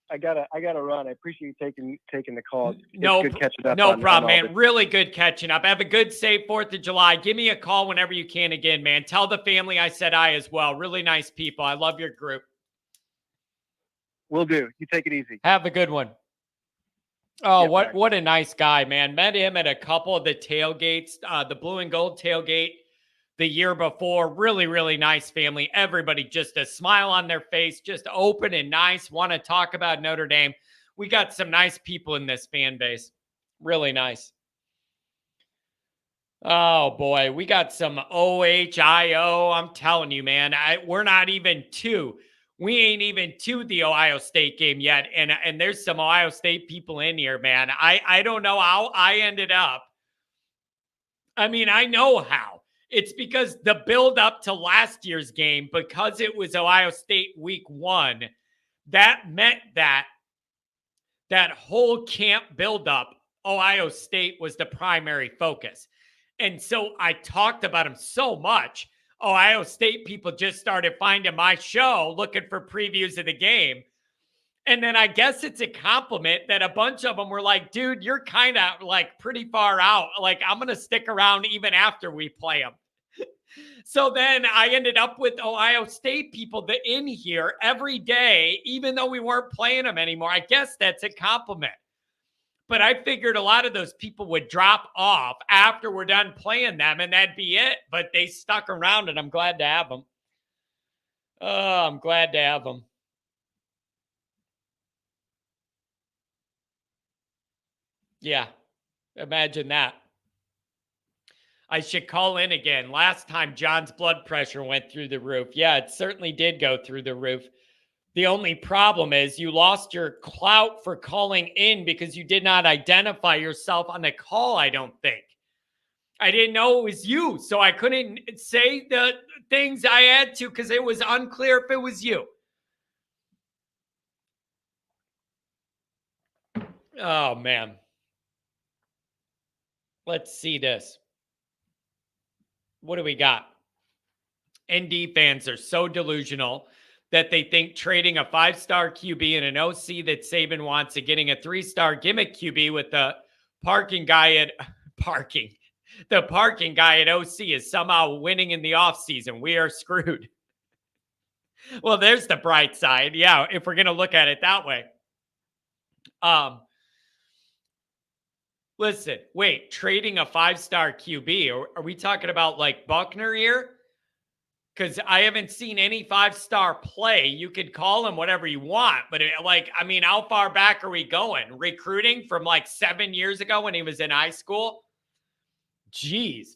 I gotta run. I appreciate you taking the call. It's good catching up. No problem, man. Really good catching up. Have a good, safe 4th of July. Give me a call whenever you can again, man. Tell the family I said hi as well. Really nice people. I love your group. Will do. You take it easy. Have a good one. Oh, yep, what a nice guy, man. Met him at a couple of the tailgates, the blue and gold tailgate the year before. Really, really nice family. Everybody just a smile on their face, just open and nice, want to talk about Notre Dame. We got some nice people in this fan base. Really nice. Oh, boy. We got some OHIO. I'm telling you, man, we're not even to. We ain't even to the Ohio State game yet. And there's some Ohio State people in here, man. I don't know how I ended up. I mean, I know how. It's because the build up to last year's game, because it was Ohio State week one, that meant that whole camp build up, Ohio State was the primary focus. And so I talked about them so much. Ohio State people just started finding my show looking for previews of the game. And then I guess it's a compliment that a bunch of them were like, dude, you're kind of like pretty far out. Like, I'm going to stick around even after we play them. So then I ended up with Ohio State people in here every day, even though we weren't playing them anymore. I guess that's a compliment. But I figured a lot of those people would drop off after we're done playing them, and that'd be it. But they stuck around, and I'm glad to have them. Oh, I'm glad to have them. Yeah, imagine that. I should call in again. Last time, John's blood pressure went through the roof. Yeah, it certainly did go through the roof. The only problem is you lost your clout for calling in because you did not identify yourself on the call, I don't think. I didn't know it was you, so I couldn't say the things I had to because it was unclear if it was you. Oh, man. Let's see this. What do we got? ND fans are so delusional that they think trading a 5-star QB and an OC that Saban wants and getting a 3-star gimmick QB with the parking guy at OC is somehow winning in the offseason. We are screwed. Well, there's the bright side. Yeah, if we're going to look at it that way. Listen, wait, trading a 5-star QB. Are we talking about like Buckner here? Because I haven't seen any 5-star play. You could call him whatever you want, but how far back are we going? Recruiting from like 7 years ago when he was in high school? Jeez.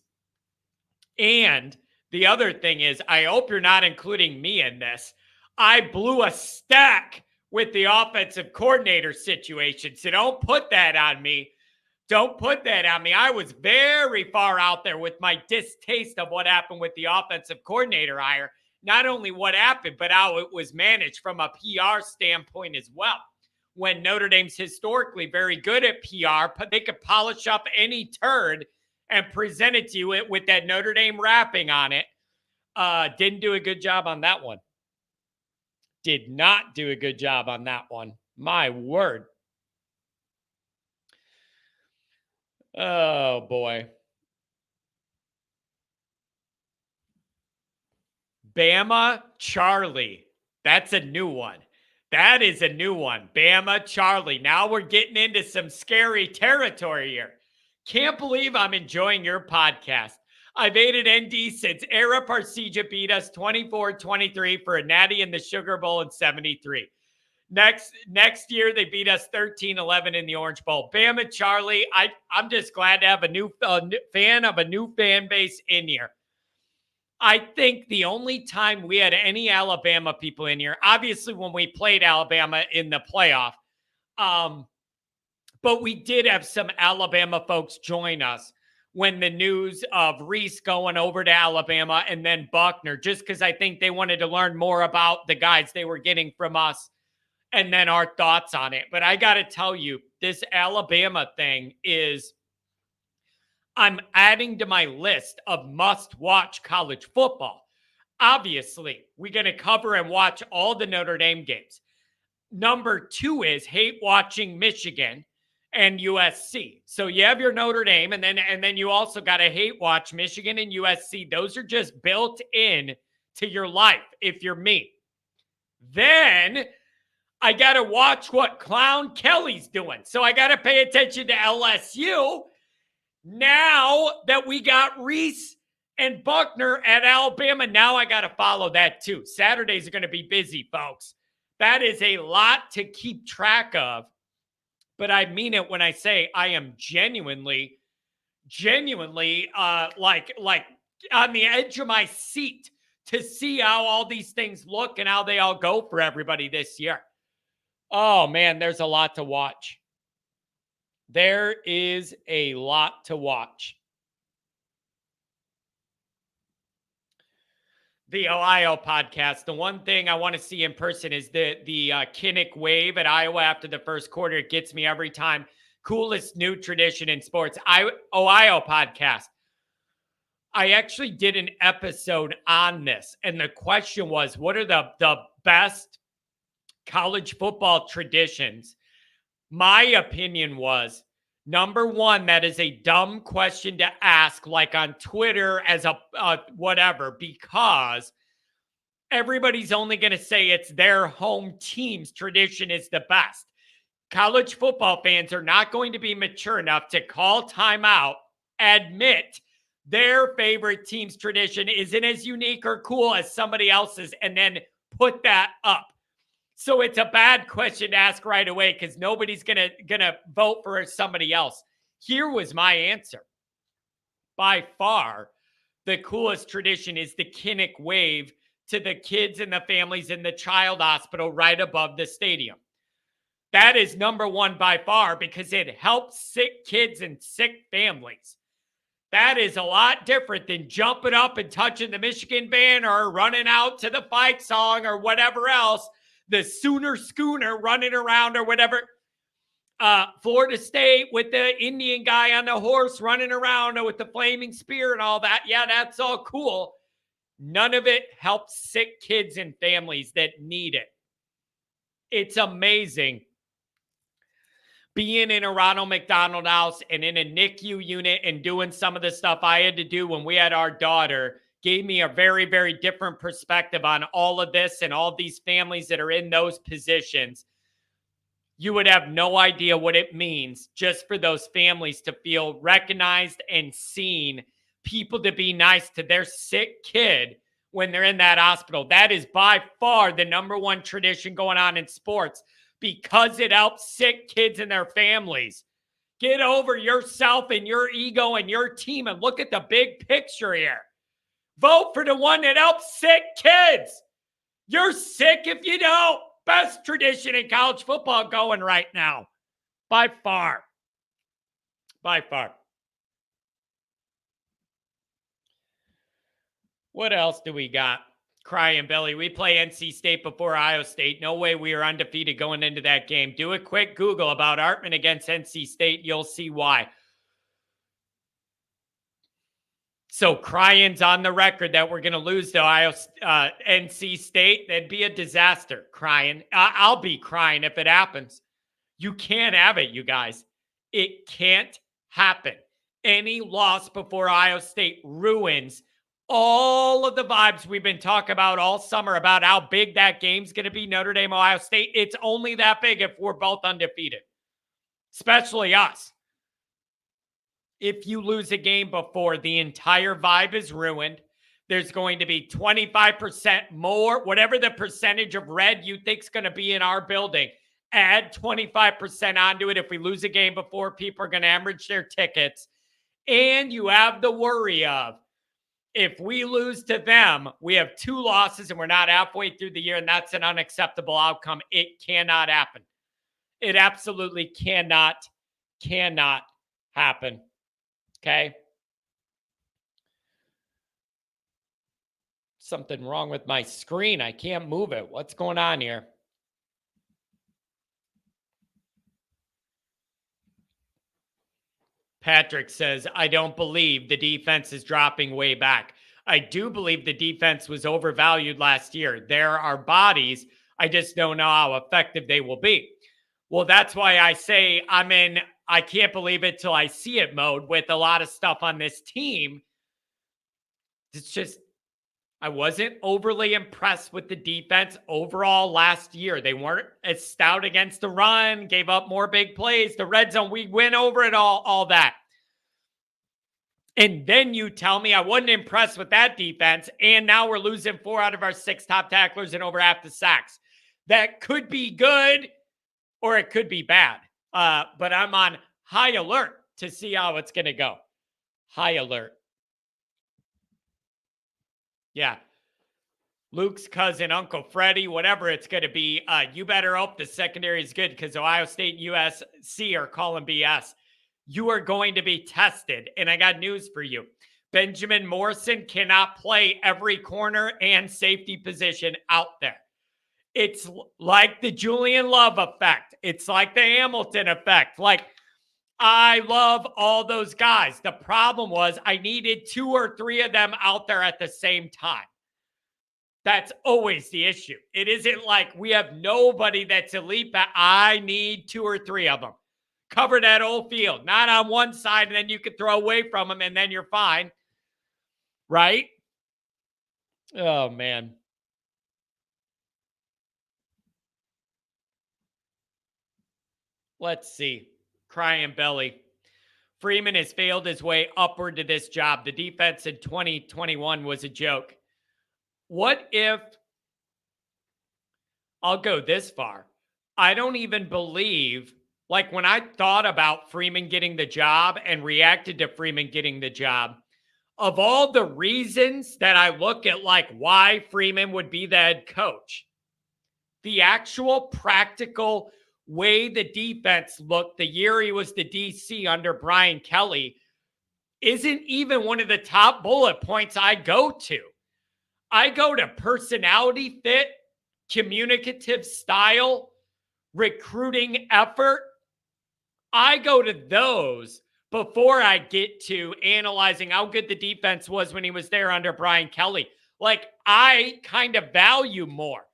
And the other thing is, I hope you're not including me in this. I blew a stack with the offensive coordinator situation, so don't put that on me. Don't put that on me. I was very far out there with my distaste of what happened with the offensive coordinator hire. Not only what happened, but how it was managed from a PR standpoint as well. When Notre Dame's historically very good at PR, but they could polish up any turd and present it to you with that Notre Dame wrapping on it. Didn't do a good job on that one. Did not do a good job on that one. My word. Oh, boy. Bama Charlie. That's a new one. That is a new one. Bama Charlie. Now we're getting into some scary territory here. Can't believe I'm enjoying your podcast. I've aided ND since Era Parseja beat us 24-23 for a natty in the Sugar Bowl in 73. Next year, they beat us 13-11 in the Orange Bowl. Bama Charlie, I'm just glad to have a new fan of a new fan base in here. I think the only time we had any Alabama people in here, obviously when we played Alabama in the playoff, but we did have some Alabama folks join us when the news of Reese going over to Alabama and then Buckner, just because I think they wanted to learn more about the guys they were getting from us and then our thoughts on it. But I got to tell you, this Alabama thing is, I'm adding to my list of must-watch college football. Obviously, we're going to cover and watch all the Notre Dame games. Number 2 is hate watching Michigan and USC. So you have your Notre Dame, and then you also got to hate watch Michigan and USC. Those are just built in to your life if you're me. Then I got to watch what Clown Kelly's doing. So I got to pay attention to LSU. Now that we got Reese and Buckner at Alabama, now I got to follow that too. Saturdays are going to be busy, folks. That is a lot to keep track of. But I mean it when I say I am genuinely like on the edge of my seat to see how all these things look and how they all go for everybody this year. Oh, man, there's a lot to watch. There is a lot to watch. The Ohio podcast. The one thing I want to see in person is the Kinnick wave at Iowa after the first quarter. It gets me every time. Coolest new tradition in sports. Ohio podcast. I actually did an episode on this, and the question was, what are the best college football traditions? My opinion was, number 1, that is a dumb question to ask, like on Twitter as a whatever, because everybody's only going to say it's their home team's tradition is the best. College football fans are not going to be mature enough to call timeout, admit their favorite team's tradition isn't as unique or cool as somebody else's, and then put that up. So it's a bad question to ask right away because nobody's gonna vote for somebody else. Here was my answer. By far, the coolest tradition is the Kinnick wave to the kids and the families in the child hospital right above the stadium. That is number 1 by far because it helps sick kids and sick families. That is a lot different than jumping up and touching the Michigan banner or running out to the fight song or whatever else. The Sooner Schooner running around or whatever. Florida State with the Indian guy on the horse running around with the flaming spear and all that. Yeah, that's all cool. None of it helps sick kids and families that need it. It's amazing being in a Ronald McDonald House and in a NICU unit and doing some of the stuff I had to do when we had our daughter. Gave me a very, very different perspective on all of this and all these families that are in those positions. You would have no idea what it means just for those families to feel recognized and seen, people to be nice to their sick kid when they're in that hospital. That is by far the number 1 tradition going on in sports because it helps sick kids and their families. Get over yourself and your ego and your team and look at the big picture here. Vote for the one that helps sick kids. You're sick if you don't. Best tradition in college football going right now. By far. By far. What else do we got? Crying Billy. We play NC State before Ohio State. No way we are undefeated going into that game. Do a quick Google about Hartman against NC State. You'll see why. So crying's on the record that we're going to lose to NC State. That'd be a disaster. Crying. I'll be crying if it happens. You can't have it, you guys. It can't happen. Any loss before Ohio State ruins all of the vibes we've been talking about all summer about how big that game's going to be, Notre Dame, Ohio State. It's only that big if we're both undefeated, especially us. If you lose a game before, the entire vibe is ruined. There's going to be 25% more, whatever the percentage of red you think is going to be in our building. Add 25% onto it. If we lose a game before, people are going to hemorrhage their tickets. And you have the worry of, if we lose to them, we have 2 losses and we're not halfway through the year, and that's an unacceptable outcome. It cannot happen. It absolutely cannot happen. Okay? Something wrong with my screen. I can't move it. What's going on here? Patrick says, I don't believe the defense is dropping way back. I do believe the defense was overvalued last year. There are bodies. I just don't know how effective they will be. Well, that's why I say I'm in I can't believe it till I see it mode with a lot of stuff on this team. It's just, I wasn't overly impressed with the defense overall last year. They weren't as stout against the run, gave up more big plays. The red zone, we went over it all that. And then you tell me I wasn't impressed with that defense, and now we're losing 4 out of our 6 top tacklers and over half the sacks. That could be good or it could be bad. But I'm on high alert to see how it's going to go. High alert. Yeah. Luke's cousin, Uncle Freddie, whatever it's going to be, you better hope the secondary is good because Ohio State and USC are calling BS. You are going to be tested, and I got news for you. Benjamin Morrison cannot play every corner and safety position out there. It's like the Julian Love effect. It's like the Hamilton effect. Like, I love all those guys. The problem was I needed 2 or 3 of them out there at the same time. That's always the issue. It isn't like we have nobody that's elite, but I need 2 or 3 of them. Cover that whole field, not on one side, and then you can throw away from them, and then you're fine. Right? Oh, man. Let's see. Crying Belly. Freeman has failed his way upward to this job. The defense in 2021 was a joke. What if, I'll go this far, I don't even believe, like when I thought about Freeman getting the job and reacted to Freeman getting the job, of all the reasons that I look at like why Freeman would be the head coach, the actual practical way the defense looked the year he was the DC under Brian Kelly isn't even one of the top bullet points I go to. I go to personality fit, communicative style, recruiting effort. I go to those before I get to analyzing how good the defense was when he was there under Brian Kelly. Like, I kind of value more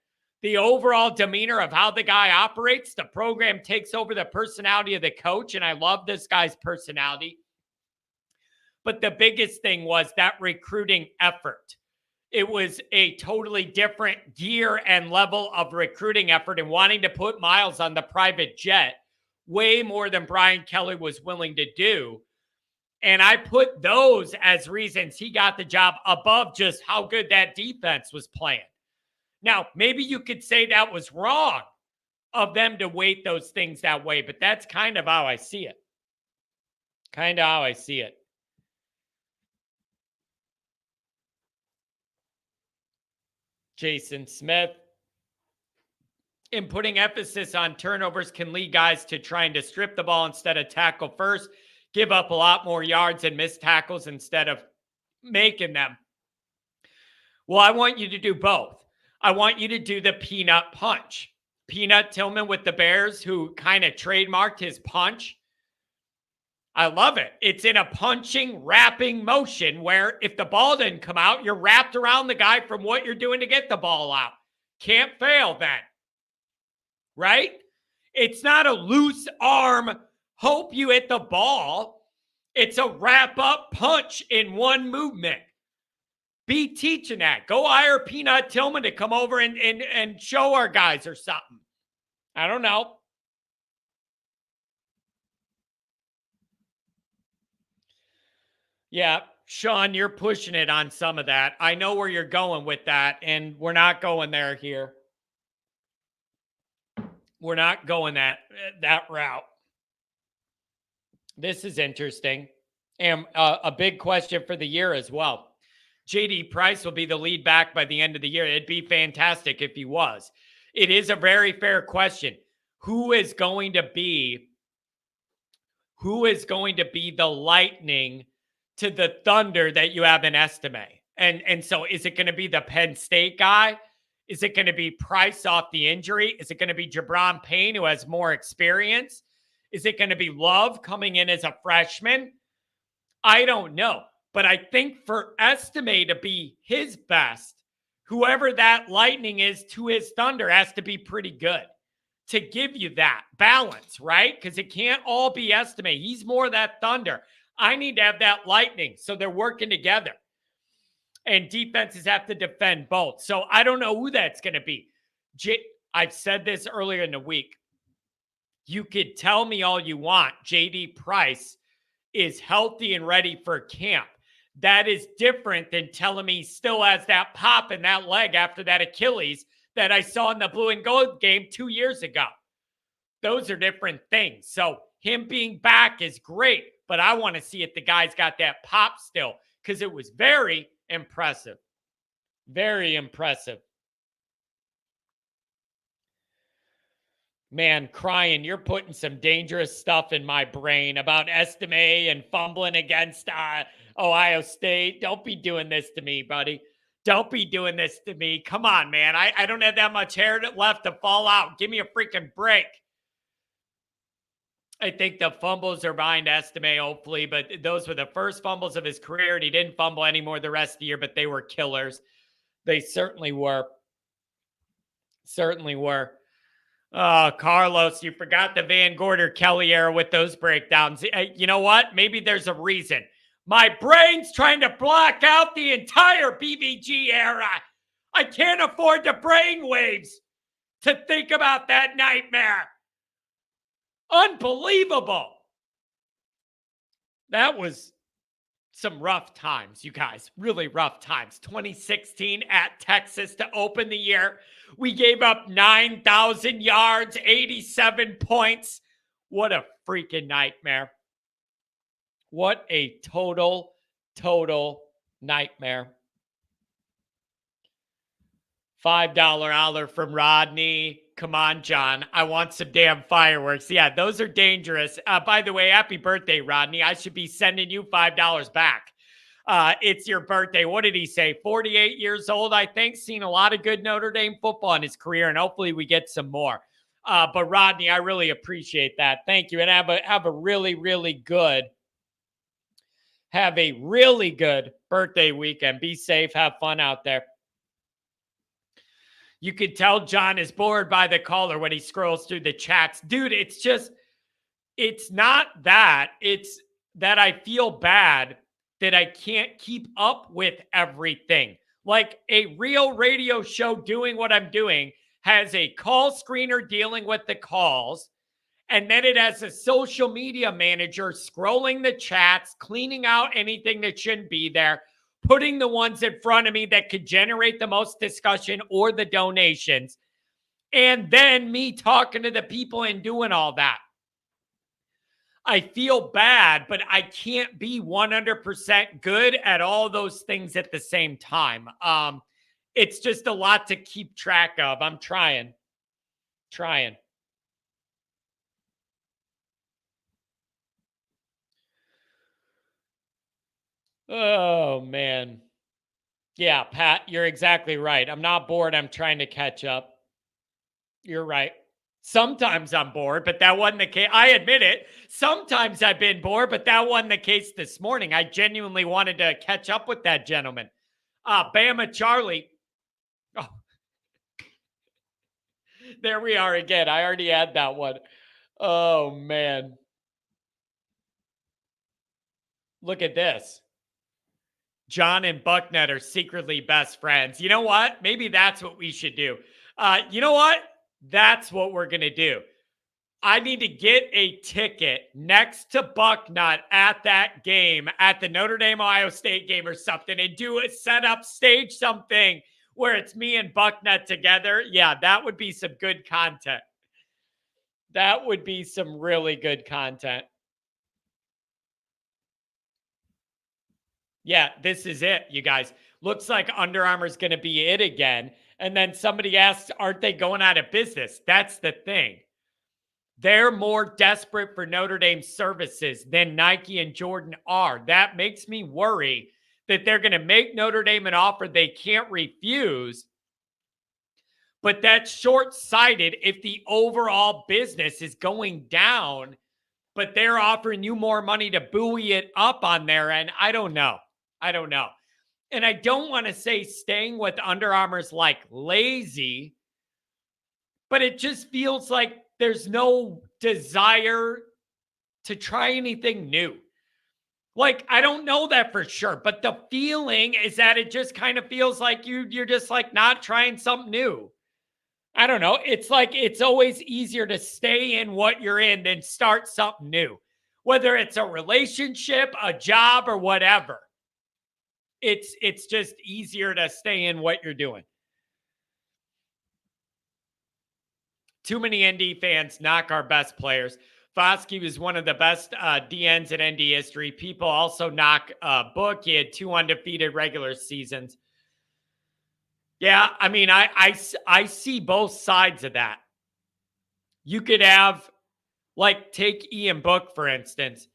the overall demeanor of how the guy operates. The program takes over the personality of the coach, and I love this guy's personality. But the biggest thing was that recruiting effort. It was a totally different gear and level of recruiting effort and wanting to put Miles on the private jet way more than Brian Kelly was willing to do. And I put those as reasons he got the job above just how good that defense was playing. Now, maybe you could say that was wrong of them to weight those things that way, but that's kind of how I see it. Kind of how I see it. Jason Smith. In putting emphasis on turnovers can lead guys to trying to strip the ball instead of tackle first. give up a lot more yards and missed tackles instead of making them. Well, I want you to do both. I want you to do the peanut punch. Peanut Tillman with the Bears, who kind of trademarked his punch. I love it. It's in a punching, wrapping motion where if the ball didn't come out, you're wrapped around the guy from what you're doing to get the ball out. Can't fail then. Right? It's not a loose arm, hope you hit the ball. It's a wrap-up punch in one movement. Be teaching that. Go hire Peanut Tillman to come over and show our guys or something. I don't know. Yeah, Sean, you're pushing it on some of that. I know where you're going with that, and we're not going there here. We're not going that route. This is interesting. And a big question for the year as well. J.D. Price will be the lead back by the end of the year. It'd be fantastic if he was. It is a very fair question. Who is going to be the Lightning to the Thunder that you have in Estime? And so is it going to be the Penn State guy? Is it going to be Price off the injury? Is it going to be Jabron Payne, who has more experience? Is it going to be Love coming in as a freshman? I don't know. But I think for Estime to be his best, whoever that Lightning is to his Thunder has to be pretty good to give you that balance, right? Because it can't all be Estime. He's more that Thunder. I need to have that Lightning. So they're working together. And defenses have to defend both. So I don't know who that's going to be. I've said this earlier in the week. You could tell me all you want. J.D. Price is healthy and ready for camp. That is different than telling me he still has that pop in that leg after that Achilles that I saw in the blue and gold game 2 years ago. Those are different things. So him being back is great, but I want to see if the guy's got that pop still because it was very impressive. Very impressive. Man, crying, you're putting some dangerous stuff in my brain about Estime and fumbling against Ohio State. Don't be doing this to me, buddy. Don't be doing this to me. Come on, man. I don't have that much hair left to fall out. Give me a freaking break. I think the fumbles are behind Estime, hopefully, but those were the first fumbles of his career, and he didn't fumble anymore the rest of the year, but they were killers. They certainly were. Certainly were. Oh, Carlos, you forgot the Van Gorder Kelly era with those breakdowns. You know what? Maybe there's a reason. My brain's trying to block out the entire BVG era. I can't afford the brain waves to think about that nightmare. Unbelievable. That was some rough times, you guys. Really rough times. 2016 at Texas to open the year. We gave up 9,000 yards, 87 points. What a freaking nightmare. What a total nightmare. $5 holler from Rodney. Come on, John. I want some damn fireworks. Yeah, those are dangerous. By the way, happy birthday, Rodney. I should be sending you $5 back. It's your birthday. What did he say? 48 years old, I think. Seen a lot of good Notre Dame football in his career, and hopefully we get some more. But Rodney, I really appreciate that. Thank you, and have a really good birthday weekend. Be safe. Have fun out there. You could tell John is bored by the caller when he scrolls through the chats. Dude, it's not that. It's that I feel bad that I can't keep up with everything. Like a real radio show doing what I'm doing has a call screener dealing with the calls, and then it has a social media manager scrolling the chats, cleaning out anything that shouldn't be there, putting the ones in front of me that could generate the most discussion or the donations, and then me talking to the people and doing all that. I feel bad, but I can't be 100% good at all those things at the same time. It's just a lot to keep track of. I'm trying. Oh, man. Yeah, Pat, you're exactly right. I'm not bored. I'm trying to catch up. You're right. Sometimes I'm bored, but that wasn't the case. I admit it. Sometimes I've been bored, but that wasn't the case this morning. I genuinely wanted to catch up with that gentleman. Bama Charlie. Oh, there we are again. I already had that one. Oh, man. Look at this. John and Bucknut are secretly best friends. You know what? Maybe that's what we should do. You know what? That's what we're going to do. I need to get a ticket next to Bucknut at that game, at the Notre Dame Ohio State game or something, and do a setup, stage something where it's me and Bucknut together. Yeah, that would be some good content. That would be some really good content. Yeah, this is it, you guys. Looks like Under Armour's going to be it again. And then somebody asks, aren't they going out of business? That's the thing. They're more desperate for Notre Dame services than Nike and Jordan are. That makes me worry that they're going to make Notre Dame an offer they can't refuse. But that's short-sighted if the overall business is going down, but they're offering you more money to buoy it up on their end. I don't know. And I don't want to say staying with Under Armour's like lazy, but it just feels like there's no desire to try anything new. Like, I don't know that for sure, but the feeling is that it just kind of feels like you're just like not trying something new. I don't know. It's like it's always easier to stay in what you're in than start something new, whether it's a relationship, a job, or whatever. It's just easier to stay in what you're doing. Too many ND fans knock our best players. Foskey was one of the best DNs in ND history. People also knock Book. He had 2 undefeated regular seasons. Yeah, I mean, I see both sides of that. You could have, like, take Ian Book, for instance.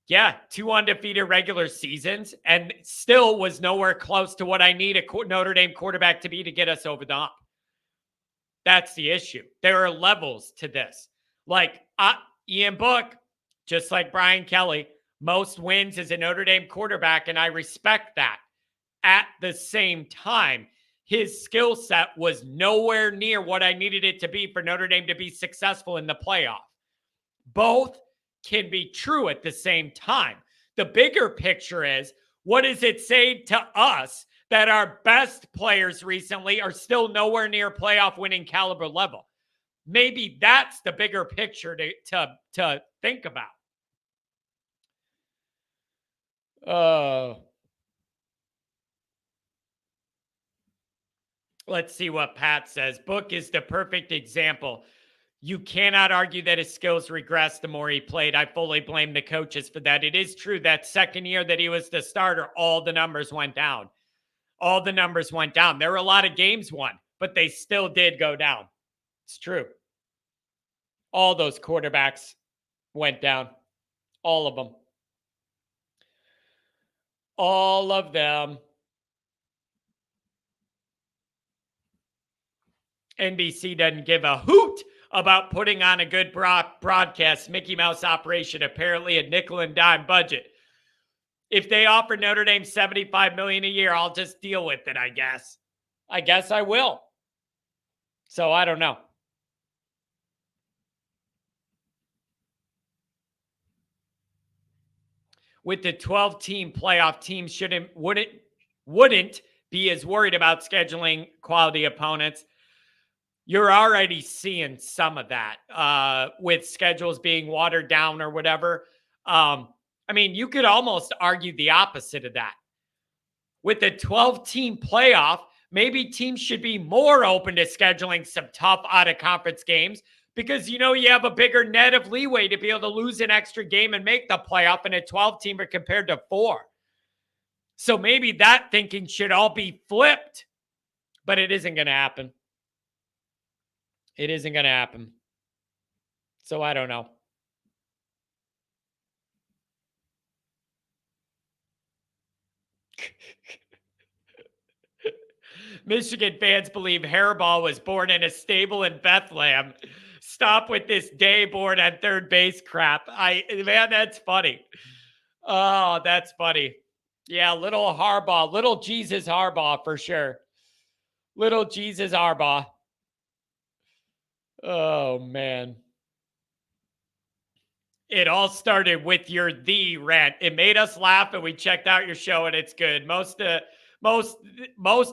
Yeah, 2 undefeated regular seasons and still was nowhere close to what I need a Notre Dame quarterback to be to get us over the hump. That's the issue. There are levels to this. Like Ian Book, just like Brian Kelly, most wins as a Notre Dame quarterback, and I respect that. At the same time, his skill set was nowhere near what I needed it to be for Notre Dame to be successful in the playoff. Both can be true at the same time. The bigger picture is, what does it say to us that our best players recently are still nowhere near playoff winning caliber level? Maybe that's the bigger picture to think about. Let's see what Pat says. Book is the perfect example. You cannot argue that his skills regressed the more he played. I fully blame the coaches for that. It is true that second year that he was the starter, all the numbers went down. All the numbers went down. There were a lot of games won, but they still did go down. It's true. All those quarterbacks went down. All of them. All of them. NBC doesn't give a hoot about putting on a good broadcast. Mickey Mouse operation, apparently a nickel and dime budget. If they offer Notre Dame $75 million a year, I'll just deal with it, I guess. I guess I will. So I don't know. With the 12-team playoff, teams wouldn't be as worried about scheduling quality opponents. You're already seeing some of that with schedules being watered down or whatever. I mean, you could almost argue the opposite of that. With the 12-team playoff, maybe teams should be more open to scheduling some tough out-of-conference games because, you have a bigger net of leeway to be able to lose an extra game and make the playoff in a 12-teamer compared to 4. So maybe that thinking should all be flipped, but it isn't going to happen. It isn't going to happen. So I don't know. Michigan fans believe Hairball was born in a stable in Bethlehem. Stop with this day born on third base crap. Man, that's funny. Oh, that's funny. Yeah, little Harbaugh, little Jesus Harbaugh for sure. Little Jesus Harbaugh. Oh, man. It all started with your "the" rant. It made us laugh, and we checked out your show, and it's good. Most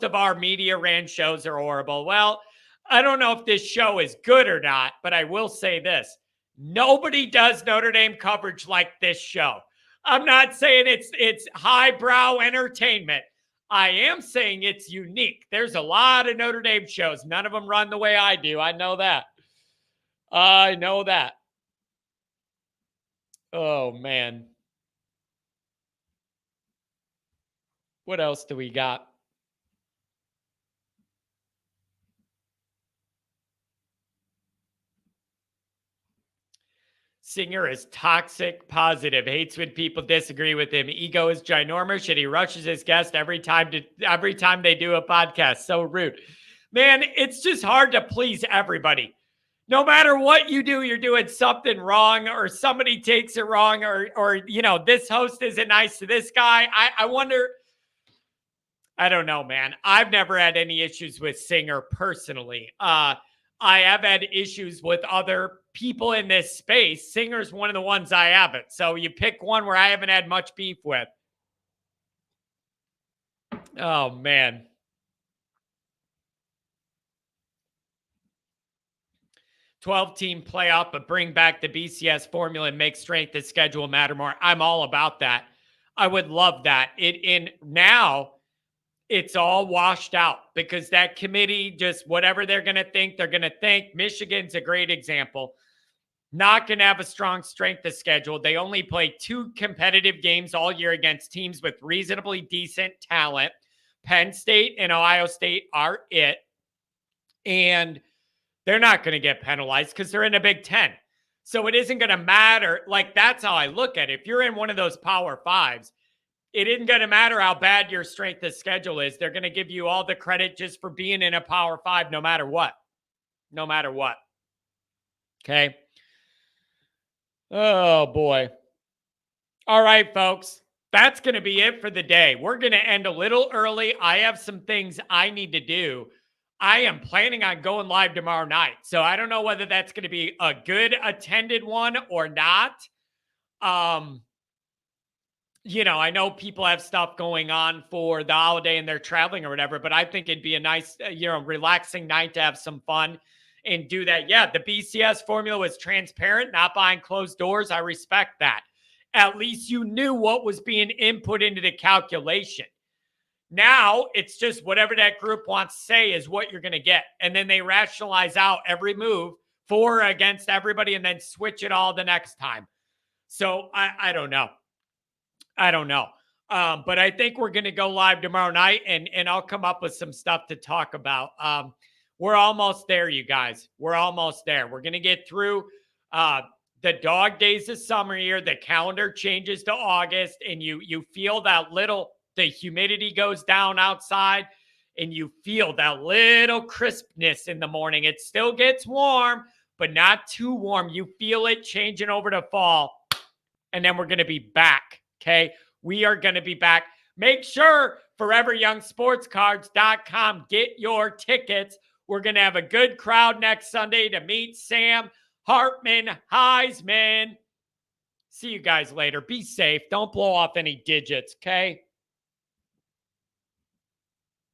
of our media ran shows are horrible. Well, I don't know if this show is good or not, but I will say this: nobody does Notre Dame coverage like this show. I'm not saying it's highbrow entertainment. I am saying it's unique. There's a lot of Notre Dame shows. None of them run the way I do. I know that. I know that. Oh, man. What else do we got? Singer is toxic positive, hates when people disagree with him. Ego is ginormous, and he rushes his guest every time they do a podcast. So rude. Man, it's just hard to please everybody. No matter what you do, you're doing something wrong, or somebody takes it wrong, or this host isn't nice to this guy. I wonder. I don't know, man. I've never had any issues with Singer personally. I have had issues with other people in this space. Singer's one of the ones I haven't. So you pick one where I haven't had much beef with. Oh, man. "12-team playoff, but bring back the BCS formula and make strength of schedule matter more." I'm all about that. I would love that. Now it's all washed out because that committee, just whatever they're going to think, they're going to think. Michigan's a great example. Not going to have a strong strength of schedule. They only play 2 competitive games all year against teams with reasonably decent talent. Penn State and Ohio State are it. And they're not going to get penalized because they're in a Big Ten. So it isn't going to matter. Like, that's how I look at it. If you're in one of those Power Fives, it isn't going to matter how bad your strength of schedule is. They're going to give you all the credit just for being in a Power Five, no matter what. No matter what. Okay. Oh, boy. All right, folks. That's going to be it for the day. We're going to end a little early. I have some things I need to do. I am planning on going live tomorrow night. So I don't know whether that's going to be a good attended one or not. I know people have stuff going on for the holiday and they're traveling or whatever, but I think it'd be a nice, relaxing night to have some fun and do that. Yeah, the BCS formula was transparent, not behind closed doors. I respect that. At least you knew what was being input into the calculation. Now it's just whatever that group wants to say is what you're going to get. And then they rationalize out every move for or against everybody and then switch it all the next time. So I don't know. But I think we're going to go live tomorrow night and I'll come up with some stuff to talk about. We're almost there, you guys. We're almost there. We're going to get through the dog days of summer here. The calendar changes to August and you feel that the humidity goes down outside and you feel that little crispness in the morning. It still gets warm, but not too warm. You feel it changing over to fall. And then we're going to be back. Okay. We are going to be back. Make sure foreveryoungsportscards.com. Get your tickets. We're going to have a good crowd next Sunday to meet Sam, Hartman, Heisman. See you guys later. Be safe. Don't blow off any digits. Okay.